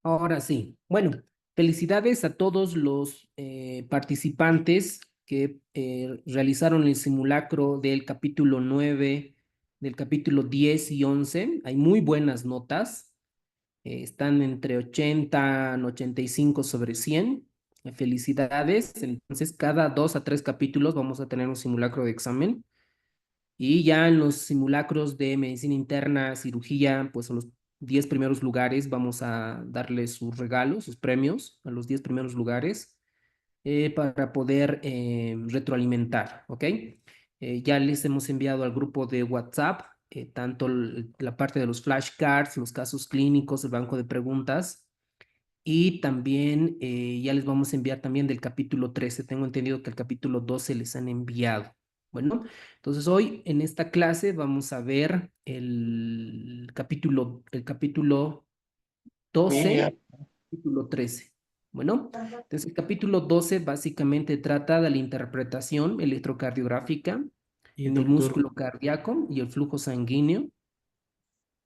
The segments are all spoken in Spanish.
Ahora sí. Bueno, felicidades a todos los participantes que realizaron el simulacro del capítulo 9, del capítulo 10 y 11. Hay muy buenas notas. Están entre 80 y 85 sobre 100. Felicidades. Entonces, cada 2 a 3 capítulos vamos a tener un simulacro de examen. Y ya en los simulacros de medicina interna, cirugía, pues a los 10 primeros lugares vamos a darles sus regalos, sus premios a los 10 primeros lugares para poder retroalimentar, ¿ok? Ya les hemos enviado al grupo de WhatsApp tanto la parte de los flashcards, los casos clínicos, el banco de preguntas y también ya les vamos a enviar también del capítulo 13. Tengo entendido que el capítulo 12 les han enviado. Bueno, entonces hoy en esta clase vamos a ver el capítulo Sí, ya. 12, capítulo 13. Bueno, entonces el capítulo 12 básicamente trata de la interpretación electrocardiográfica Y en el doctor, músculo cardíaco y el flujo sanguíneo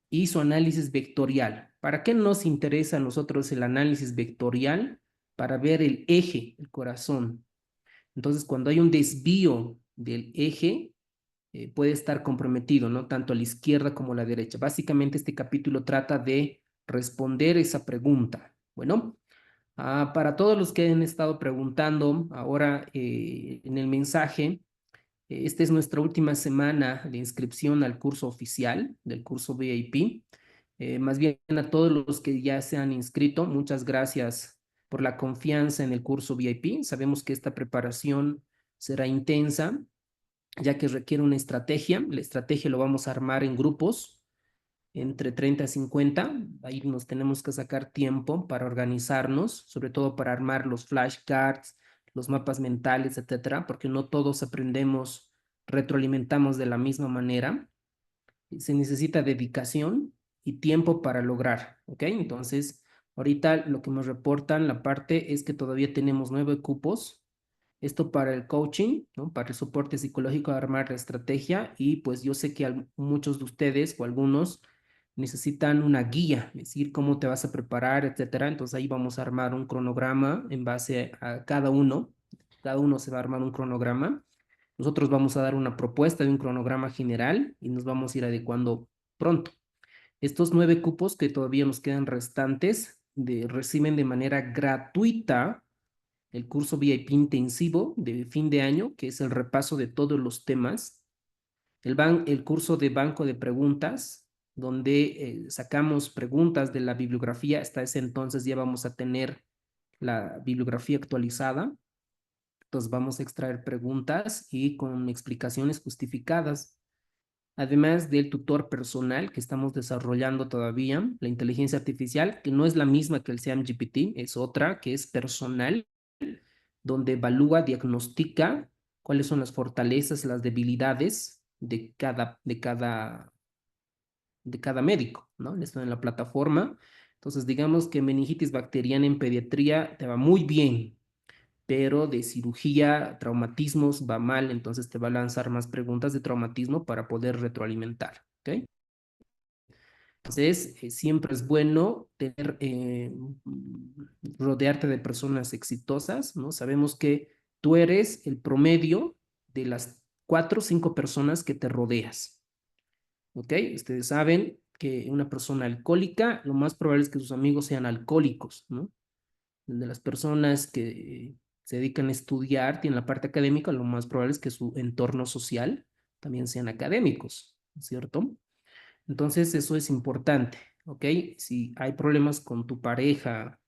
y su análisis vectorial. ¿Para qué nos interesa a nosotros el análisis vectorial? Para ver el eje, el corazón. Entonces, cuando hay un desvío del eje, puede estar comprometido, ¿no? Tanto a la izquierda como a la derecha. Básicamente, este capítulo trata de responder esa pregunta. Bueno, para todos los que han estado preguntando ahora en el mensaje, esta es nuestra última semana de inscripción al curso oficial del curso VIP. Más bien a todos los que ya se han inscrito, muchas gracias por la confianza en el curso VIP. Sabemos que esta preparación será intensa, ya que requiere una estrategia. La estrategia lo vamos a armar en grupos entre 30 a 50. Ahí nos tenemos que sacar tiempo para organizarnos, sobre todo para armar los flashcards, los mapas mentales, etcétera, porque no todos aprendemos, retroalimentamos de la misma manera. Se necesita dedicación y tiempo para lograr, ¿ok? Entonces, ahorita lo que nos reportan la parte es que todavía tenemos 9 cupos. Esto para el coaching, ¿no? Para el soporte psicológico, armar la estrategia y pues yo sé que muchos de ustedes o algunos necesitan una guía, es decir, cómo te vas a preparar, etcétera. Entonces ahí vamos a armar un cronograma en base a cada uno. Cada uno se va a armar un cronograma. Nosotros vamos a dar una propuesta de un cronograma general y nos vamos a ir adecuando pronto. Estos 9 cupos que todavía nos quedan restantes reciben de manera gratuita el curso VIP intensivo de fin de año, que es el repaso de todos los temas, el curso de banco de preguntas, donde sacamos preguntas de la bibliografía. Hasta ese entonces ya vamos a tener la bibliografía actualizada. Entonces vamos a extraer preguntas y con explicaciones justificadas. Además del tutor personal que estamos desarrollando todavía, la inteligencia artificial, que no es la misma que el SAM-GPT, es otra que es personal, donde evalúa, diagnostica cuáles son las fortalezas, las debilidades de cada médico, ¿no? Esto en la plataforma. Entonces, digamos que meningitis bacteriana en pediatría te va muy bien, pero de cirugía, traumatismos va mal, entonces te va a lanzar más preguntas de traumatismo para poder retroalimentar, ¿ok? Entonces, siempre es bueno rodearte de personas exitosas, ¿no? Sabemos que tú eres el promedio de las 4 o 5 personas que te rodeas, ¿ok? Ustedes saben que una persona alcohólica, lo más probable es que sus amigos sean alcohólicos, ¿no? De las personas que se dedican a estudiar, tienen la parte académica, lo más probable es que su entorno social también sean académicos, ¿cierto? Entonces, eso es importante, ¿ok? Si hay problemas con tu pareja,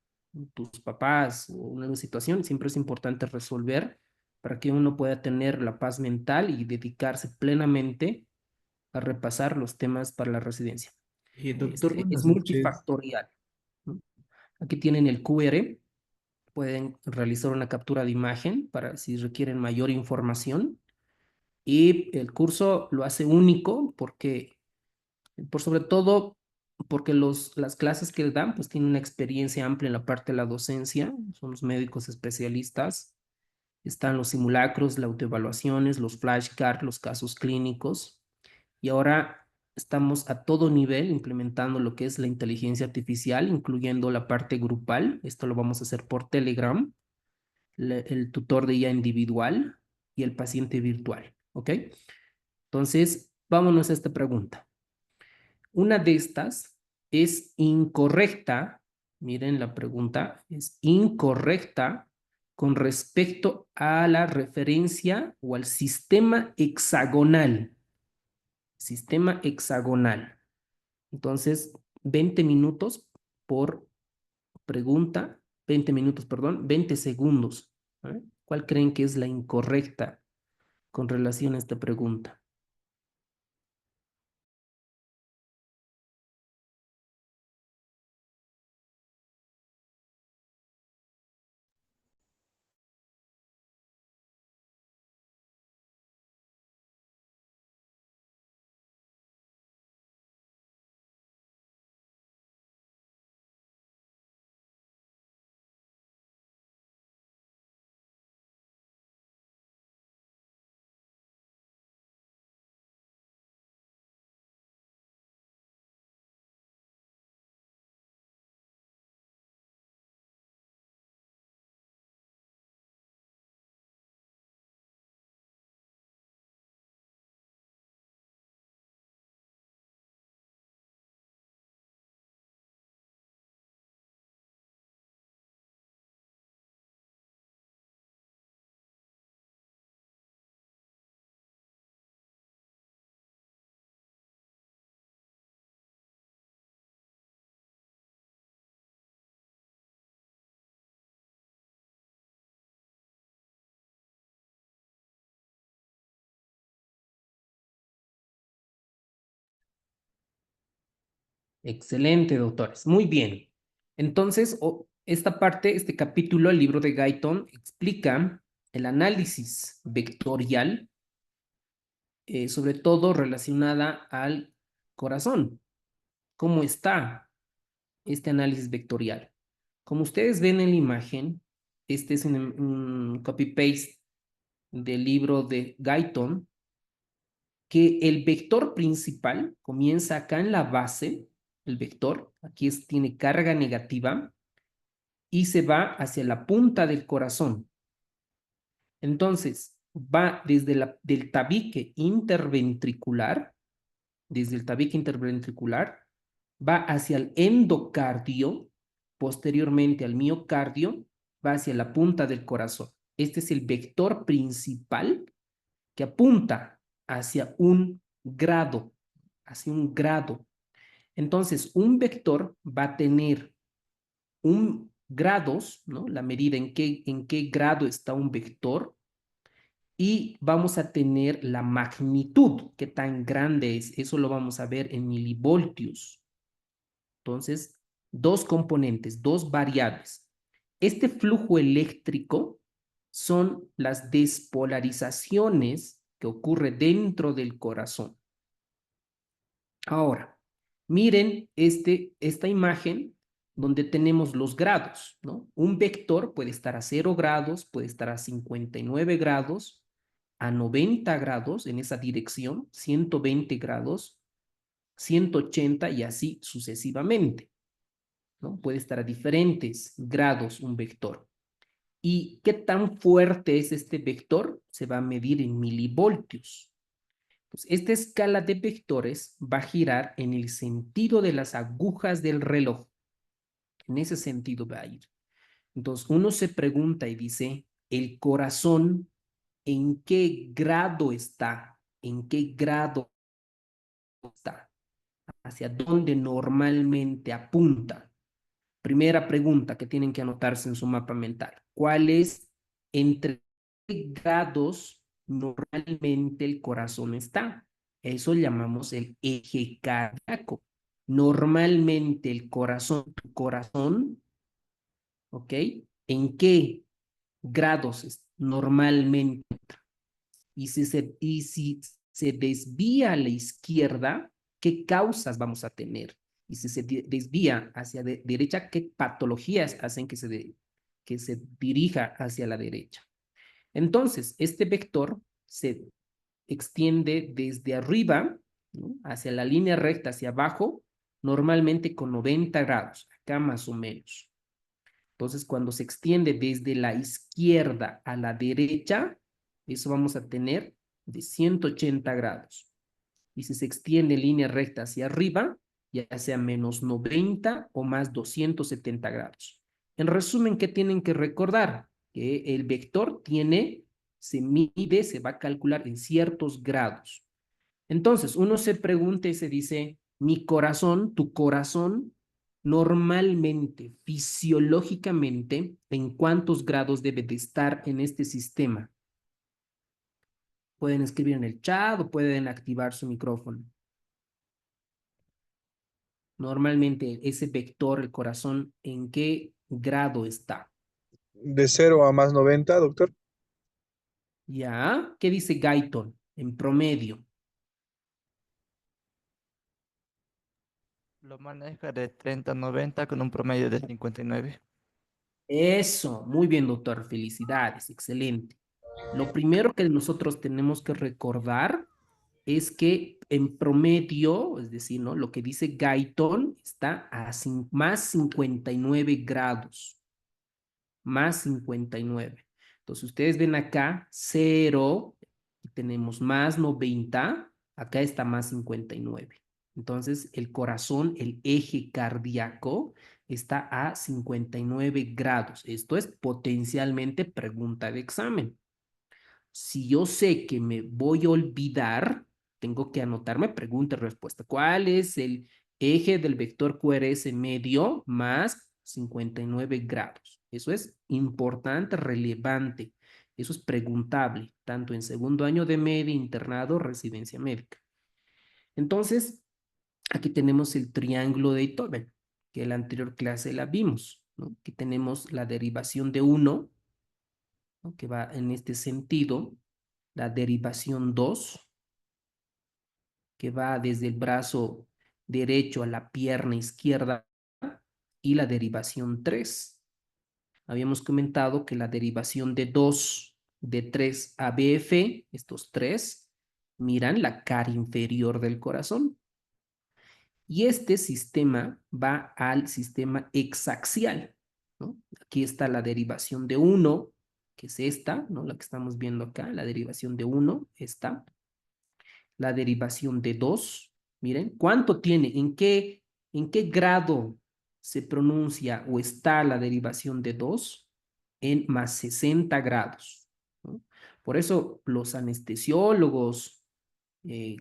tus papás o una situación, siempre es importante resolver para que uno pueda tener la paz mental y dedicarse plenamente a repasar los temas para la residencia. doctor, Es buenas noches. multifactorial, ¿no? Aquí tienen el QR, pueden realizar una captura de imagen para si requieren mayor información y el curso lo hace único porque por sobre todo porque las clases que dan pues tienen una experiencia amplia en la parte de la docencia, son los médicos especialistas, están los simulacros, las autoevaluaciones, los flashcards, los casos clínicos y ahora estamos a todo nivel implementando lo que es la inteligencia artificial, incluyendo la parte grupal. Esto lo vamos a hacer por Telegram, el tutor de IA individual y el paciente virtual, ¿ok? Entonces, vámonos a esta pregunta. Una de estas es incorrecta, miren la pregunta, es incorrecta con respecto a la referencia o al sistema hexagonal. Sistema hexagonal. Entonces, 20 minutos por pregunta, 20 minutos, perdón, 20 segundos. ¿Eh? ¿Cuál creen que es la incorrecta con relación a esta pregunta? Excelente, doctores. Muy bien. Entonces, esta parte, este capítulo, el libro de Guyton, explica el análisis vectorial, sobre todo relacionada al corazón. ¿Cómo está este análisis vectorial? Como ustedes ven en la imagen, este es un copy-paste del libro de Guyton, que el vector principal comienza acá en la base, el vector, aquí tiene carga negativa, y se va hacia la punta del corazón. Entonces, va del tabique interventricular, desde el tabique interventricular, va hacia el endocardio, posteriormente al miocardio, va hacia la punta del corazón. Este es el vector principal que apunta hacia un grado, hacia un grado. Entonces, un vector va a tener un grados, ¿no? La medida en qué grado está un vector, y vamos a tener la magnitud, qué tan grande es. Eso lo vamos a ver en milivoltios. Entonces, dos componentes, dos variables. Este flujo eléctrico son las despolarizaciones que ocurre dentro del corazón. Ahora, miren esta imagen donde tenemos los grados, ¿no? Un vector puede estar a 0 grados, puede estar a 59 grados, a 90 grados en esa dirección, 120 grados, 180 y así sucesivamente, ¿no? Puede estar a diferentes grados un vector. ¿Y qué tan fuerte es este vector? Se va a medir en milivoltios. Pues esta escala de vectores va a girar en el sentido de las agujas del reloj. En ese sentido va a ir. Entonces uno se pregunta y dice, ¿el corazón en qué grado está? ¿En qué grado está? ¿Hacia dónde normalmente apunta? Primera pregunta que tienen que anotarse en su mapa mental. ¿Cuál es entre qué grados normalmente el corazón está? Eso llamamos el eje cardíaco. Normalmente el corazón, tu corazón, ¿ok? ¿En qué grados normalmente? Y si se desvía a la izquierda, ¿qué causas vamos a tener? Y si se desvía hacia derecha, ¿qué patologías hacen que se dirija hacia la derecha? Entonces, este vector se extiende desde arriba ¿no? Hacia la línea recta, hacia abajo, normalmente con 90 grados, acá más o menos. Entonces, cuando se extiende desde la izquierda a la derecha, eso vamos a tener de 180 grados. Y si se extiende en línea recta hacia arriba, ya sea menos 90 o más 270 grados. En resumen, ¿qué tienen que recordar? Que el vector se mide, se va a calcular en ciertos grados. Entonces, uno se pregunta y se dice, mi corazón, tu corazón, normalmente, fisiológicamente, ¿en cuántos grados debe de estar en este sistema? Pueden escribir en el chat o pueden activar su micrófono. Normalmente, ese vector, el corazón, ¿en qué grado está? De 0 a más 90, doctor. ¿Ya? ¿Qué dice Guyton? En promedio. Lo maneja de 30 a 90 con un promedio de 59. Eso, muy bien, doctor. Felicidades, excelente. Lo primero que nosotros tenemos que recordar es que en promedio, es decir, ¿no? Lo que dice Guyton está a más 59 grados, más 59. Entonces, ustedes ven acá 0, tenemos más 90, acá está más 59. Entonces, el corazón, el eje cardíaco, está a 59 grados. Esto es potencialmente pregunta de examen. Si yo sé que me voy a olvidar, tengo que anotarme pregunta y respuesta. ¿Cuál es el eje del vector QRS medio más 59 grados? Eso es importante, relevante. Eso es preguntable, tanto en segundo año de media, internado, residencia médica. Entonces, aquí tenemos el triángulo de Itoben, que en la anterior clase la vimos, ¿no? Aquí tenemos la derivación de 1, ¿no? Que va en este sentido, la derivación 2, que va desde el brazo derecho a la pierna izquierda, y la derivación 3. Habíamos comentado que la derivación de 2, de 3 a BF, estos tres, miran la cara inferior del corazón. Y este sistema va al sistema hexaxial, ¿no? Aquí está la derivación de 1, que es esta, ¿no? La que estamos viendo acá, la derivación de 1, esta. La derivación de 2, miren, ¿cuánto tiene? ¿En qué grado se pronuncia o está la derivación de 2? En más 60 grados, ¿no? Por eso los anestesiólogos,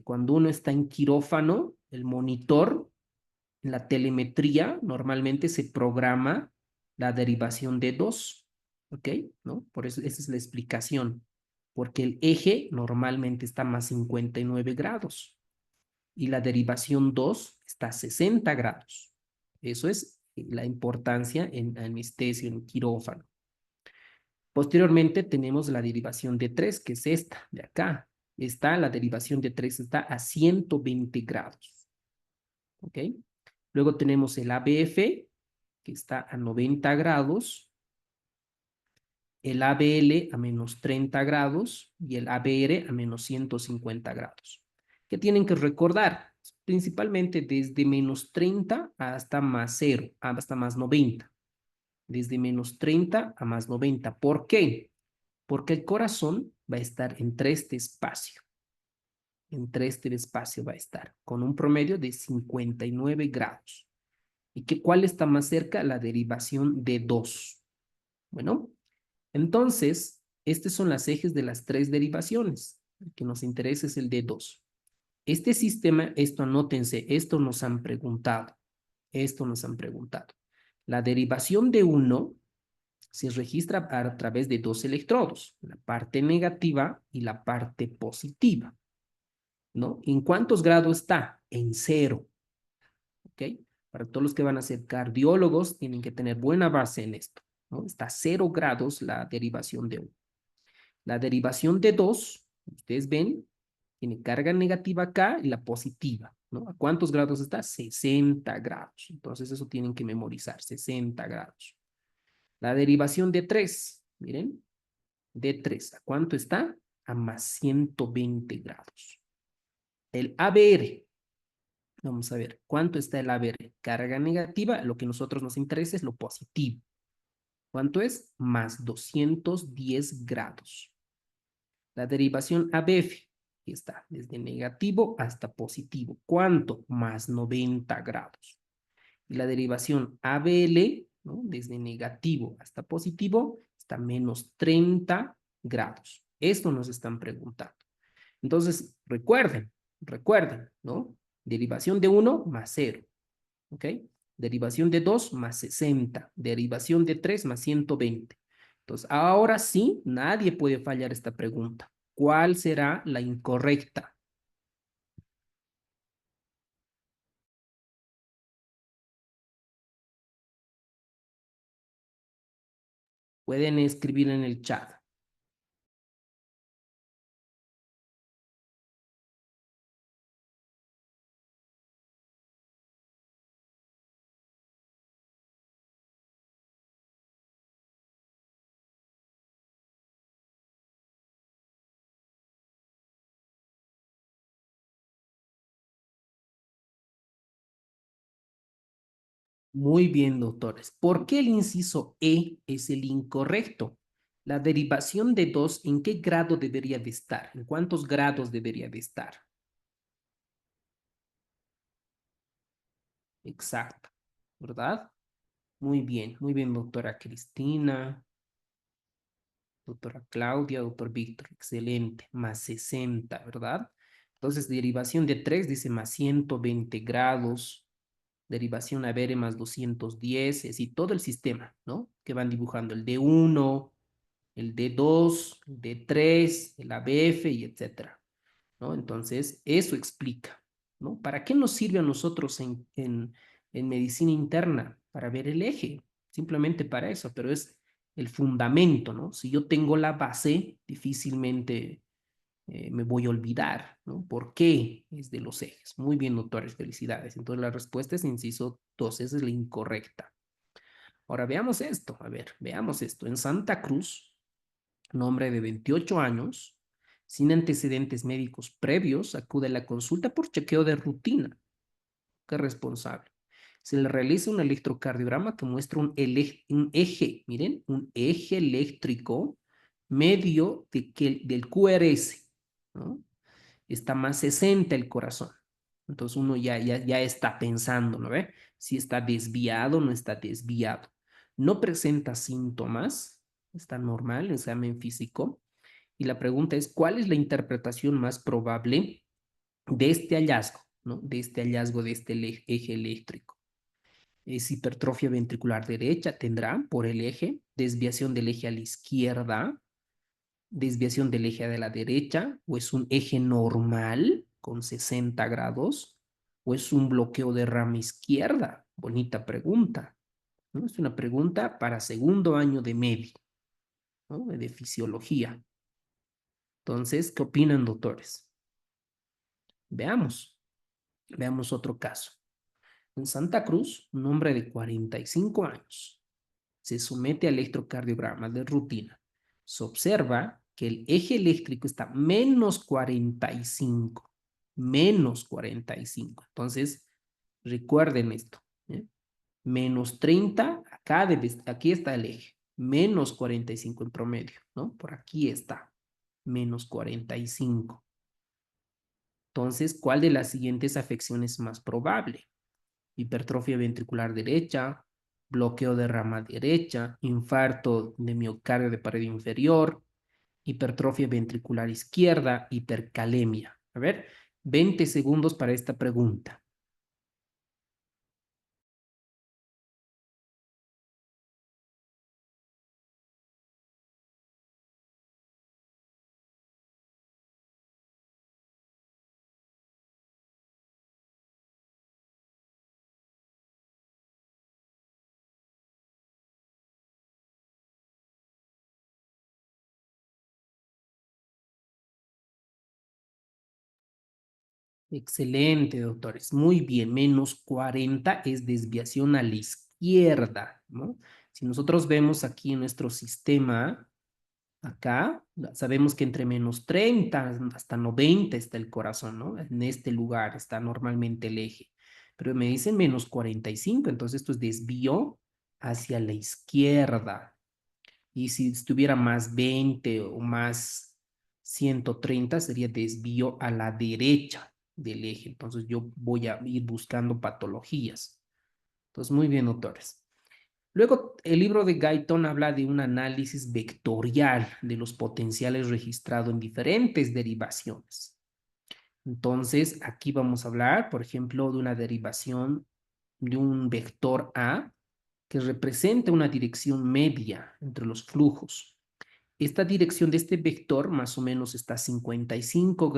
cuando uno está en quirófano, el monitor, en la telemetría, normalmente se programa la derivación de 2, ¿ok? ¿No? Por eso esa es la explicación, porque el eje normalmente está más 59 grados y la derivación 2 está a 60 grados. Eso es la importancia en anestesia, en quirófano. Posteriormente tenemos la derivación de 3, que es esta, de acá. La derivación de 3 está a 120 grados. ¿Ok? Luego tenemos el ABF, que está a 90 grados, el ABL a menos 30 grados y el ABR a menos 150 grados. ¿Qué tienen que recordar? Principalmente desde menos 30 hasta más 0, hasta más 90. Desde menos 30 a más 90. ¿Por qué? Porque el corazón va a estar entre este espacio. Entre este espacio va a estar, con un promedio de 59 grados. ¿Y cuál está más cerca? La derivación de 2. Bueno, entonces, estos son los ejes de las tres derivaciones. El que nos interesa es el de 2. Este sistema, esto anótense, esto nos han preguntado. Esto nos han preguntado. La derivación de 1 se registra a través de dos electrodos, la parte negativa y la parte positiva, ¿no? ¿En cuántos grados está? En 0, ¿ok? Para todos los que van a ser cardiólogos, tienen que tener buena base en esto, ¿no? Está a 0 grados la derivación de 1. La derivación de 2, ustedes ven, tiene carga negativa acá y la positiva, ¿no? ¿A cuántos grados está? 60 grados. Entonces eso tienen que memorizar, 60 grados. La derivación de 3, miren, de 3, ¿a cuánto está? A más 120 grados. El ABR. Vamos a ver, ¿cuánto está el ABR? Carga negativa, lo que a nosotros nos interesa es lo positivo. ¿Cuánto es? Más 210 grados. La derivación ABF, aquí está, desde negativo hasta positivo. ¿Cuánto? Más 90 grados. Y la derivación ABL, ¿no? Desde negativo hasta positivo, está menos 30 grados. Esto nos están preguntando. Entonces, recuerden, ¿no? Derivación de 1 más 0, ¿ok? Derivación de 2 más 60, derivación de 3 más 120. Entonces, ahora sí, nadie puede fallar esta pregunta. ¿Cuál será la incorrecta? Pueden escribir en el chat. Muy bien, doctores. ¿Por qué el inciso E es el incorrecto? La derivación de 2, ¿en qué grado debería de estar? ¿En cuántos grados debería de estar? Exacto, ¿verdad? muy bien, doctora Cristina, doctora Claudia, doctor Víctor, excelente, más 60, ¿verdad? Entonces, derivación de 3 dice más 120 grados, derivación a ver más 210, es decir, todo el sistema, ¿no? Que van dibujando el D1, el D2, el D3, el ABF y etcétera, ¿no? Entonces, eso explica, ¿no? ¿Para qué nos sirve a nosotros en medicina interna? Para ver el eje, simplemente para eso, pero es el fundamento, ¿no? Si yo tengo la base, difícilmente me voy a olvidar, ¿no? ¿Por qué es de los ejes? Muy bien, doctores, felicidades. Entonces, la respuesta es inciso 2, esa es la incorrecta. Ahora veamos esto, a ver, veamos esto. En Santa Cruz, un hombre de 28 años, sin antecedentes médicos previos, acude a la consulta por chequeo de rutina. ¿Qué responsable? Se le realiza un electrocardiograma que muestra un eje, miren, un eje eléctrico medio del QRS, ¿no? Está más 60 el corazón. Entonces uno ya está pensando, ¿no ve? Si está desviado o no está desviado. No presenta síntomas, está normal, el examen físico. Y la pregunta es, ¿cuál es la interpretación más probable de este hallazgo, ¿no? De este hallazgo de este eje eléctrico? Es hipertrofia ventricular derecha, tendrá por el eje, desviación del eje a la izquierda, desviación del eje de la derecha, o es un eje normal con 60 grados, o es un bloqueo de rama izquierda. Bonita pregunta, ¿no? Es una pregunta para segundo año de medio, ¿no? De fisiología. Entonces, ¿qué opinan, doctores? Veamos otro caso. En Santa Cruz, un hombre de 45 años se somete a electrocardiograma de rutina. Se observa que el eje eléctrico está menos 45, menos 45. Entonces, recuerden esto, ¿eh? Menos 30, aquí está el eje, menos 45 en promedio, ¿no? Por aquí está, menos 45. Entonces, ¿cuál de las siguientes afecciones es más probable? Hipertrofia ventricular derecha, bloqueo de rama derecha, infarto de miocardio de pared inferior, hipertrofia ventricular izquierda, hipercalemia. A ver, 20 segundos para esta pregunta. Excelente, doctores. Muy bien, menos 40 es desviación a la izquierda, ¿no? Si nosotros vemos aquí en nuestro sistema, Acá sabemos que entre menos 30 hasta 90 está el corazón, ¿no? En este lugar está normalmente el eje. Pero me dicen menos 45, entonces esto es desvío hacia la izquierda. Y si estuviera más 20 o más 130 sería desvío a la derecha del eje. Entonces yo voy a ir buscando patologías. Entonces, muy bien, doctores. Luego, el libro de Guyton habla de un análisis vectorial de los potenciales registrados en diferentes derivaciones. Entonces, aquí vamos a hablar, por ejemplo, de una derivación de un vector A que representa una dirección media entre los flujos. Esta dirección de este vector más o menos está a 55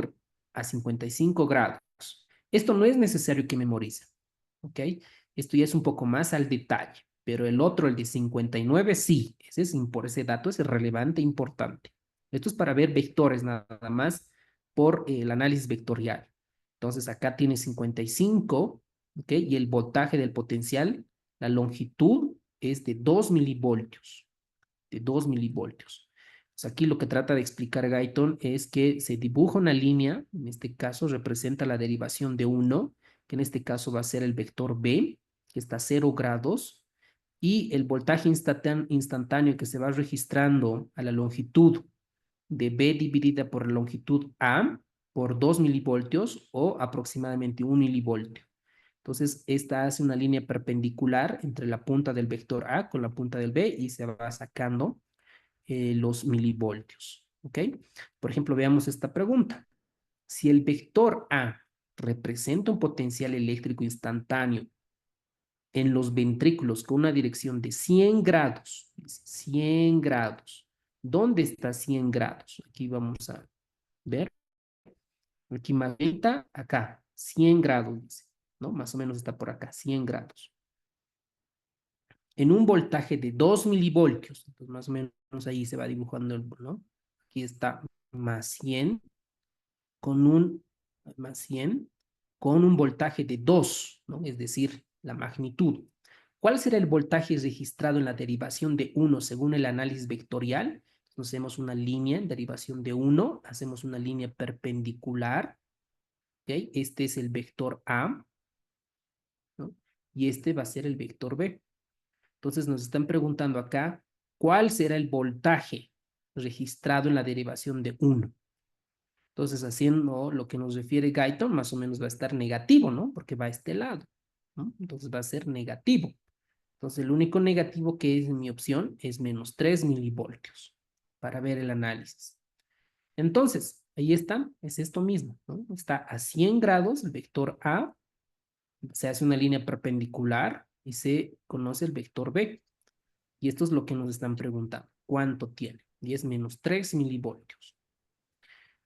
grados. Esto no es necesario que memoricen, ¿ok? Esto ya es un poco más al detalle, pero el otro, el de 59, sí, por ese dato es relevante e importante. Esto es para ver vectores nada más por el análisis vectorial. Entonces acá tiene 55, ¿ok? Y el voltaje del potencial, la longitud es de 2 milivoltios, de 2 milivoltios. Pues aquí lo que trata de explicar Guyton es que se dibuja una línea, en este caso representa la derivación de 1, que en este caso va a ser el vector B, que está a 0 grados, y el voltaje instantáneo que se va registrando a la longitud de B dividida por la longitud A por 2 milivoltios o aproximadamente 1 milivoltio. Entonces, esta hace una línea perpendicular entre la punta del vector A con la punta del B y se va sacando los milivoltios. ¿Ok? Por ejemplo, veamos esta pregunta. Si el vector A representa un potencial eléctrico instantáneo en los ventrículos con una dirección de 100 grados, 100 grados, ¿dónde está 100 grados? Aquí vamos a ver, aquí más acá, 100 grados, dice, ¿no? Más o menos está por acá, 100 grados. En un voltaje de 2 milivoltios, entonces más o menos ahí se va dibujando, ¿no? Aquí está más 100 con un, más 100 con un voltaje de 2, ¿no? Es decir, la magnitud. ¿Cuál será el voltaje registrado en la derivación de 1 según el análisis vectorial? Entonces, hacemos una línea en derivación de 1, hacemos una línea perpendicular, ¿ok? Este es el vector A, ¿no? Y este va a ser el vector B. Entonces nos están preguntando acá, ¿cuál será el voltaje registrado en la derivación de 1? Entonces, haciendo lo que nos refiere Guyton, más o menos va a estar negativo, ¿no? Porque va a este lado, ¿no? Entonces va a ser negativo. Entonces, el único negativo que es en mi opción es menos 3 milivoltios para ver el análisis. Entonces, ahí está, es esto mismo, ¿no? Está a 100 grados el vector A, se hace una línea perpendicular y se conoce el vector B. Y esto es lo que nos están preguntando. ¿Cuánto tiene? Y es menos 3 milivoltios.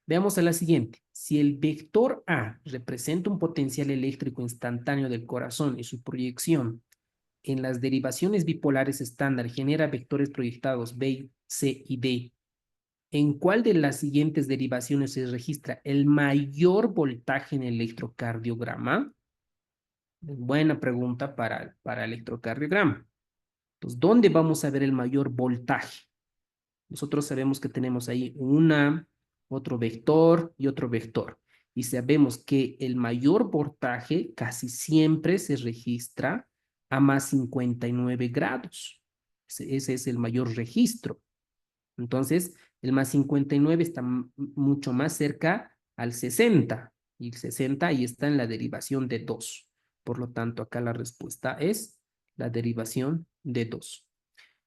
Veamos a la siguiente. Si el vector A representa un potencial eléctrico instantáneo del corazón y su proyección en las derivaciones bipolares estándar genera vectores proyectados B, C y D, ¿en cuál de las siguientes derivaciones se registra el mayor voltaje en el electrocardiograma? Buena pregunta para electrocardiograma. Entonces, ¿dónde vamos a ver el mayor voltaje? Nosotros sabemos que tenemos ahí otro vector y otro vector. Y sabemos que el mayor voltaje casi siempre se registra a más 59 grados. Ese es el mayor registro. Entonces, el más 59 está mucho más cerca al 60. Y el 60 ahí está en la derivación de 2. Por lo tanto, acá la respuesta es la derivación de 2.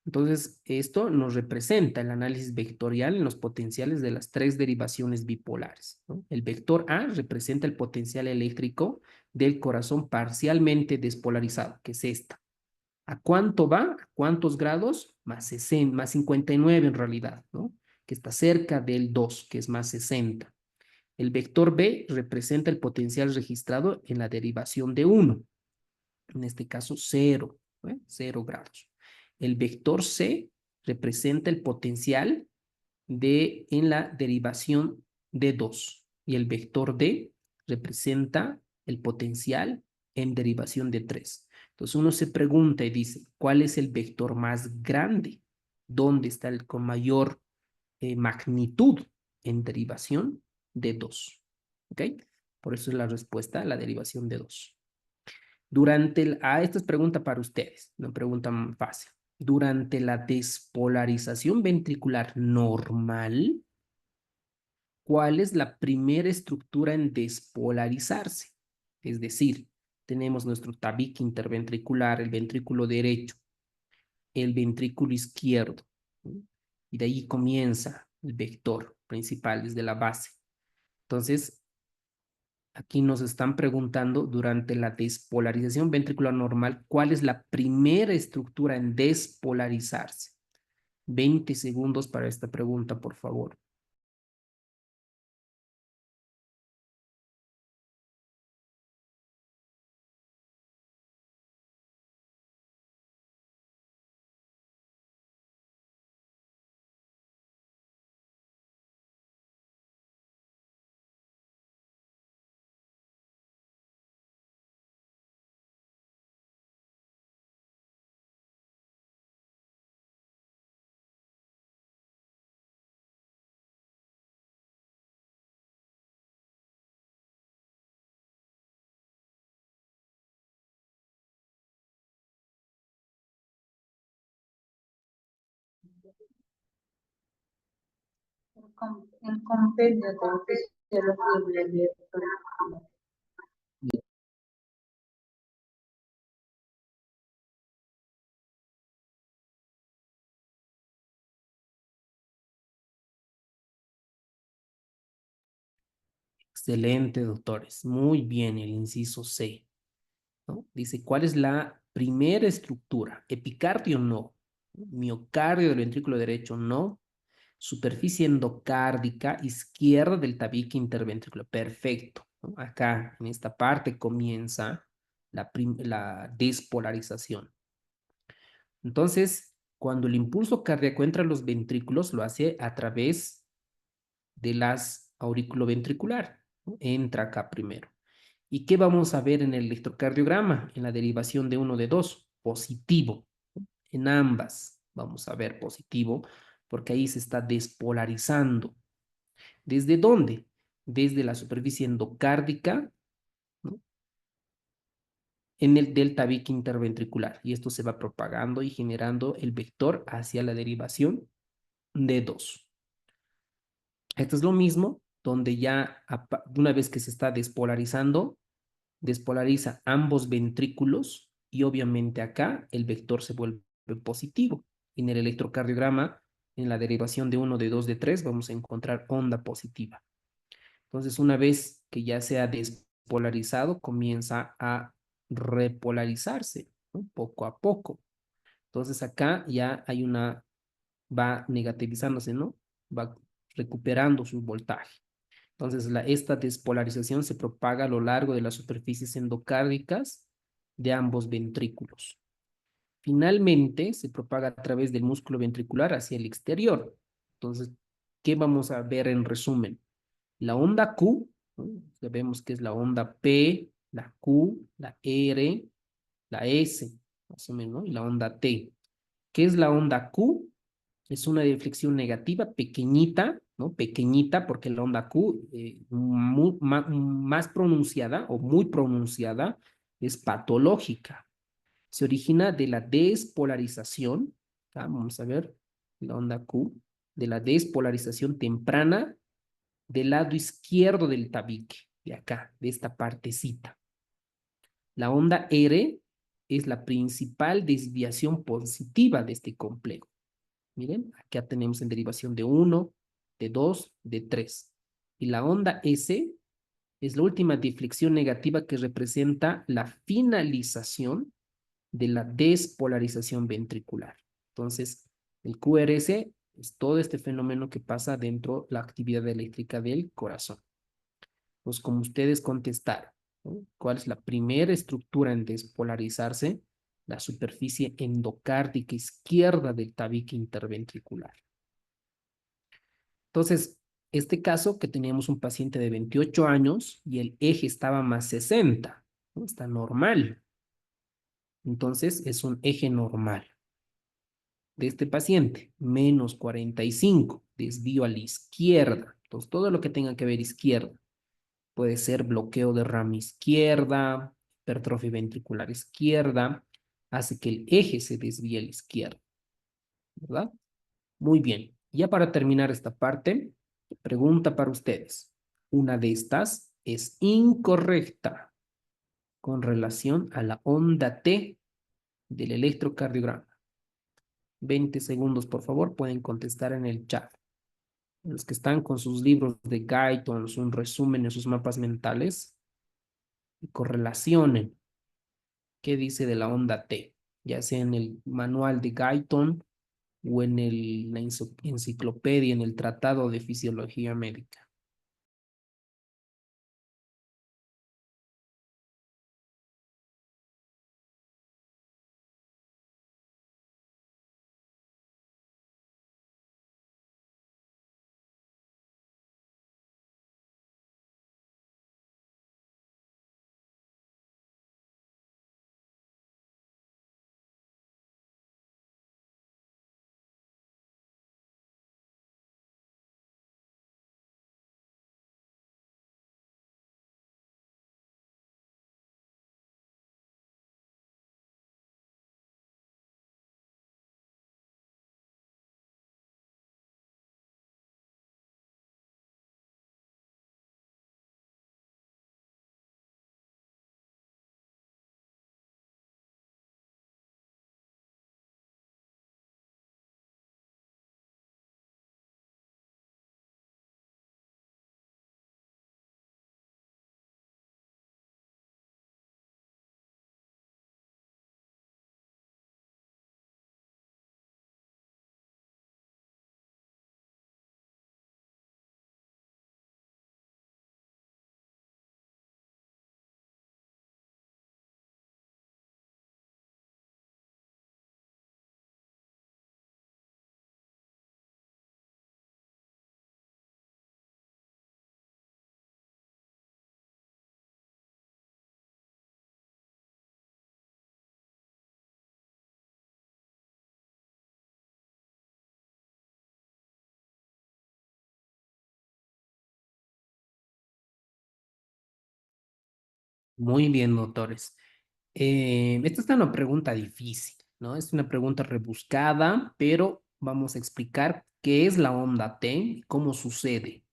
Entonces, esto nos representa el análisis vectorial en los potenciales de las tres derivaciones bipolares, ¿no? El vector A representa el potencial eléctrico del corazón parcialmente despolarizado, que es esta. ¿A cuánto va? ¿A cuántos grados? Más 60, más 59 en realidad, ¿no? Que está cerca del 2, que es más 60. El vector B representa el potencial registrado en la derivación de 1, en este caso 0, ¿no? 0 grados. El vector C representa el potencial en la derivación de 2 y el vector D representa el potencial en derivación de 3. Entonces uno se pregunta y dice, ¿cuál es el vector más grande? ¿Dónde está el con mayor magnitud en derivación de 2. ¿Ok? Por eso es la respuesta a la derivación de 2. Esta es pregunta para ustedes, una pregunta fácil. Durante la despolarización ventricular normal, ¿cuál es la primera estructura en despolarizarse? Es decir, tenemos nuestro tabique interventricular, el ventrículo derecho, el ventrículo izquierdo, ¿sí? Y de ahí comienza el vector principal desde la base. Entonces, aquí nos están preguntando durante la despolarización ventricular normal, ¿cuál es la primera estructura en despolarizarse? 20 segundos para esta pregunta, por favor. El compendio de fisiología de Excelente, doctores. Muy bien, el inciso C, ¿no? Dice, ¿cuál es la primera estructura? Epicardio no. Miocardio del ventrículo derecho no. Superficie endocárdica izquierda del tabique interventricular. Perfecto, ¿no? Acá, en esta parte, comienza la despolarización. Entonces, cuando el impulso cardíaco entra a los ventrículos, lo hace a través de las auriculoventricular, ¿no? Entra acá primero. ¿Y qué vamos a ver en el electrocardiograma? En la derivación de 1 de 2, positivo. En ambas vamos a ver positivo, porque ahí se está despolarizando. ¿Desde dónde? Desde la superficie endocárdica, ¿no? En el del tabique interventricular. Y esto se va propagando y generando el vector hacia la derivación de 2. Esto es lo mismo, donde ya una vez que se está despolarizando, despolariza ambos ventrículos y obviamente acá el vector se vuelve positivo. En el electrocardiograma, en la derivación de 1, de 2, de 3, vamos a encontrar onda positiva. Entonces, una vez que ya se ha despolarizado, comienza a repolarizarse, ¿no? Poco a poco. Entonces, acá ya hay va negativizándose, ¿no? Va recuperando su voltaje. Entonces, esta despolarización se propaga a lo largo de las superficies endocárdicas de ambos ventrículos. Finalmente, se propaga a través del músculo ventricular hacia el exterior. Entonces, ¿qué vamos a ver en resumen? La onda Q, ¿no? Sabemos que es la onda P, la Q, la R, la S, más o menos, ¿no? Y la onda T. ¿Qué es la onda Q? Es una deflexión negativa pequeñita, ¿no? Pequeñita, porque la onda Q, más pronunciada o muy pronunciada, es patológica. Se origina de la despolarización, ¿tá? Vamos a ver la onda Q, de la despolarización temprana del lado izquierdo del tabique, de acá, de esta partecita. La onda R es la principal desviación positiva de este complejo. Miren, acá tenemos en derivación de 1, de 2, de 3. Y la onda S es la última deflexión negativa que representa la finalización de la despolarización ventricular. Entonces, el QRS es todo este fenómeno que pasa dentro de la actividad eléctrica del corazón. Pues como ustedes contestaron, ¿no? ¿Cuál es la primera estructura en despolarizarse? La superficie endocárdica izquierda del tabique interventricular. Entonces, este caso que teníamos un paciente de 28 años y el eje estaba más 60, ¿no? Está normal. Entonces, es un eje normal. De este paciente, menos 45, desvío a la izquierda. Entonces, todo lo que tenga que ver izquierda puede ser bloqueo de rama izquierda, hipertrofia ventricular izquierda, hace que el eje se desvíe a la izquierda, ¿verdad? Muy bien. Ya para terminar esta parte, pregunta para ustedes. Una de estas es incorrecta con relación a la onda T del electrocardiograma. 20 segundos, por favor, pueden contestar en el chat. Los que están con sus libros de Guyton, un resumen en sus mapas mentales, y correlacionen qué dice de la onda T, ya sea en el manual de Guyton o en la enciclopedia, en el Tratado de Fisiología Médica. Muy bien, doctores. Esta es una pregunta difícil, ¿no? Es una pregunta rebuscada, pero vamos a explicar qué es la onda T y cómo sucede,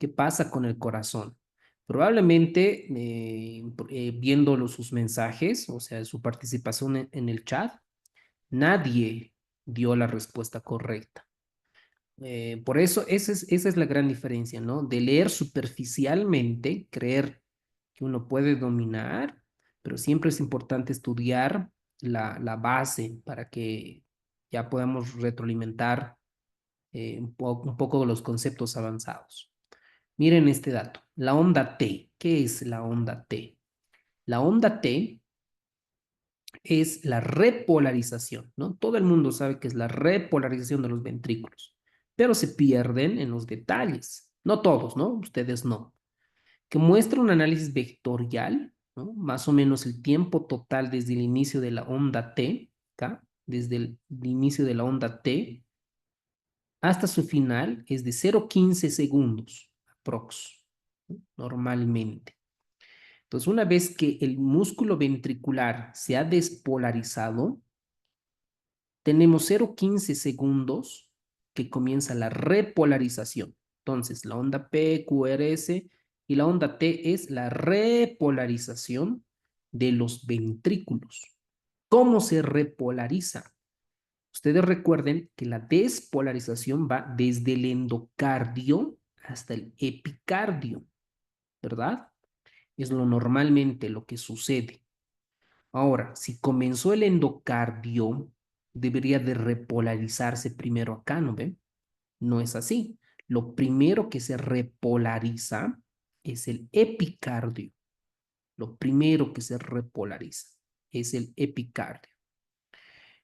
qué pasa con el corazón. Probablemente viendo sus mensajes, o sea, su participación en el chat, nadie dio la respuesta correcta. Por eso, esa es la gran diferencia, ¿no? De leer superficialmente, creer que uno puede dominar, pero siempre es importante estudiar la base para que ya podamos retroalimentar un poco los conceptos avanzados. Miren este dato, la onda T. ¿Qué es la onda T? La onda T es la repolarización, ¿no? Todo el mundo sabe que es la repolarización de los ventrículos, pero se pierden en los detalles. No todos, ¿no? Ustedes no. Que muestra un análisis vectorial, ¿no? Más o menos el tiempo total desde el inicio de la onda T, ¿acá? Desde el inicio de la onda T hasta su final es de 0,15 segundos, aprox, ¿no? Normalmente. Entonces, una vez que el músculo ventricular se ha despolarizado, tenemos 0,15 segundos que comienza la repolarización. Entonces, la onda P, QRS y la onda T es la repolarización de los ventrículos. ¿Cómo se repolariza? Ustedes recuerden que la despolarización va desde el endocardio hasta el epicardio, ¿verdad? Es normalmente lo que sucede. Ahora, si comenzó el endocardio, debería de repolarizarse primero acá, ¿no ven? No es así. Lo primero que se repolariza es el epicardio. Lo primero que se repolariza es el epicardio.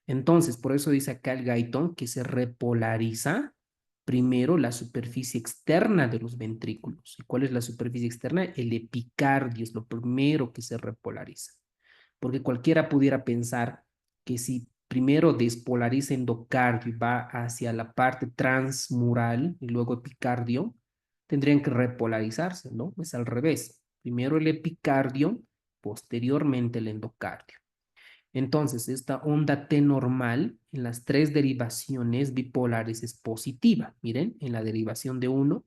Entonces, por eso dice acá el Guyton que se repolariza primero la superficie externa de los ventrículos. ¿Y cuál es la superficie externa? El epicardio es lo primero que se repolariza. Porque cualquiera pudiera pensar que si primero despolariza endocardio y va hacia la parte transmural y luego epicardio, tendrían que repolarizarse, ¿no? Es al revés. Primero el epicardio, posteriormente el endocardio. Entonces, esta onda T normal en las tres derivaciones bipolares es positiva. Miren, en la derivación de 1,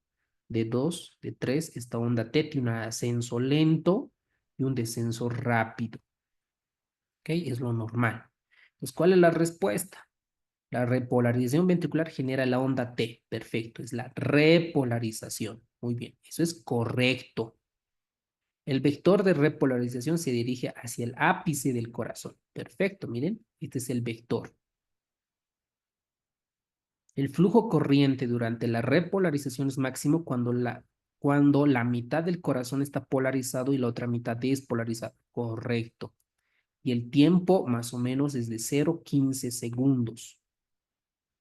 de 2, de 3, esta onda T tiene un ascenso lento y un descenso rápido. ¿Ok? Es lo normal. Entonces, ¿cuál es la respuesta? La repolarización ventricular genera la onda T. Perfecto, es la repolarización. Muy bien, eso es correcto. El vector de repolarización se dirige hacia el ápice del corazón. Perfecto, miren, este es el vector. El flujo corriente durante la repolarización es máximo cuando la mitad del corazón está polarizado y la otra mitad despolarizada. Correcto. Y el tiempo más o menos es de 0,15 segundos.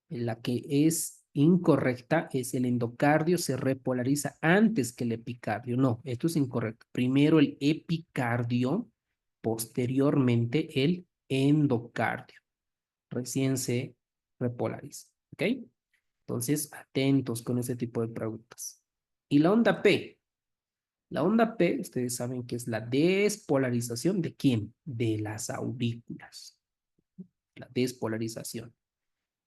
La que es incorrecta es el endocardio se repolariza antes que el epicardio. No, esto es incorrecto. Primero el epicardio, posteriormente el endocardio. Recién se repolariza. ¿Ok? Entonces, atentos con este tipo de preguntas. Y la onda P. La onda P, ustedes saben que es la despolarización de ¿quién? De las aurículas. La despolarización.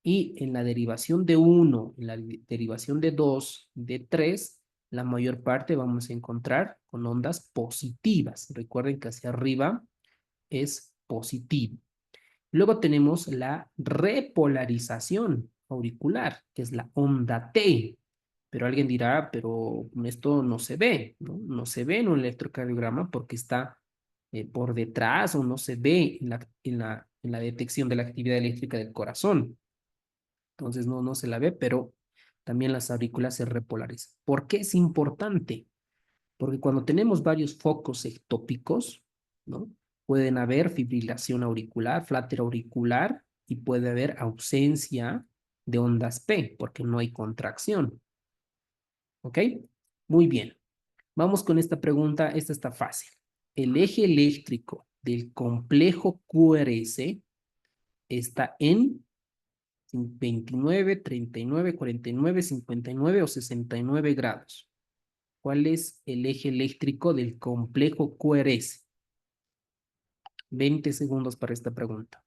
Y en la derivación de 1, en la derivación de 2, de 3, la mayor parte vamos a encontrar con ondas positivas. Recuerden que hacia arriba es positivo. Luego tenemos la repolarización auricular, que es la onda T. Pero alguien dirá, pero esto no se ve, ¿no? No se ve en un electrocardiograma porque está por detrás o no se ve en la detección de la actividad eléctrica del corazón. Entonces no se la ve, pero también las aurículas se repolarizan. ¿Por qué es importante? Porque cuando tenemos varios focos ectópicos, ¿no? Pueden haber fibrilación auricular, flater auricular, y puede haber ausencia de ondas P, porque no hay contracción. ¿Ok? Muy bien. Vamos con esta pregunta. Esta está fácil. El eje eléctrico del complejo QRS está en 29, 39, 49, 59 o 69 grados. ¿Cuál es el eje eléctrico del complejo QRS? 20 segundos para esta pregunta.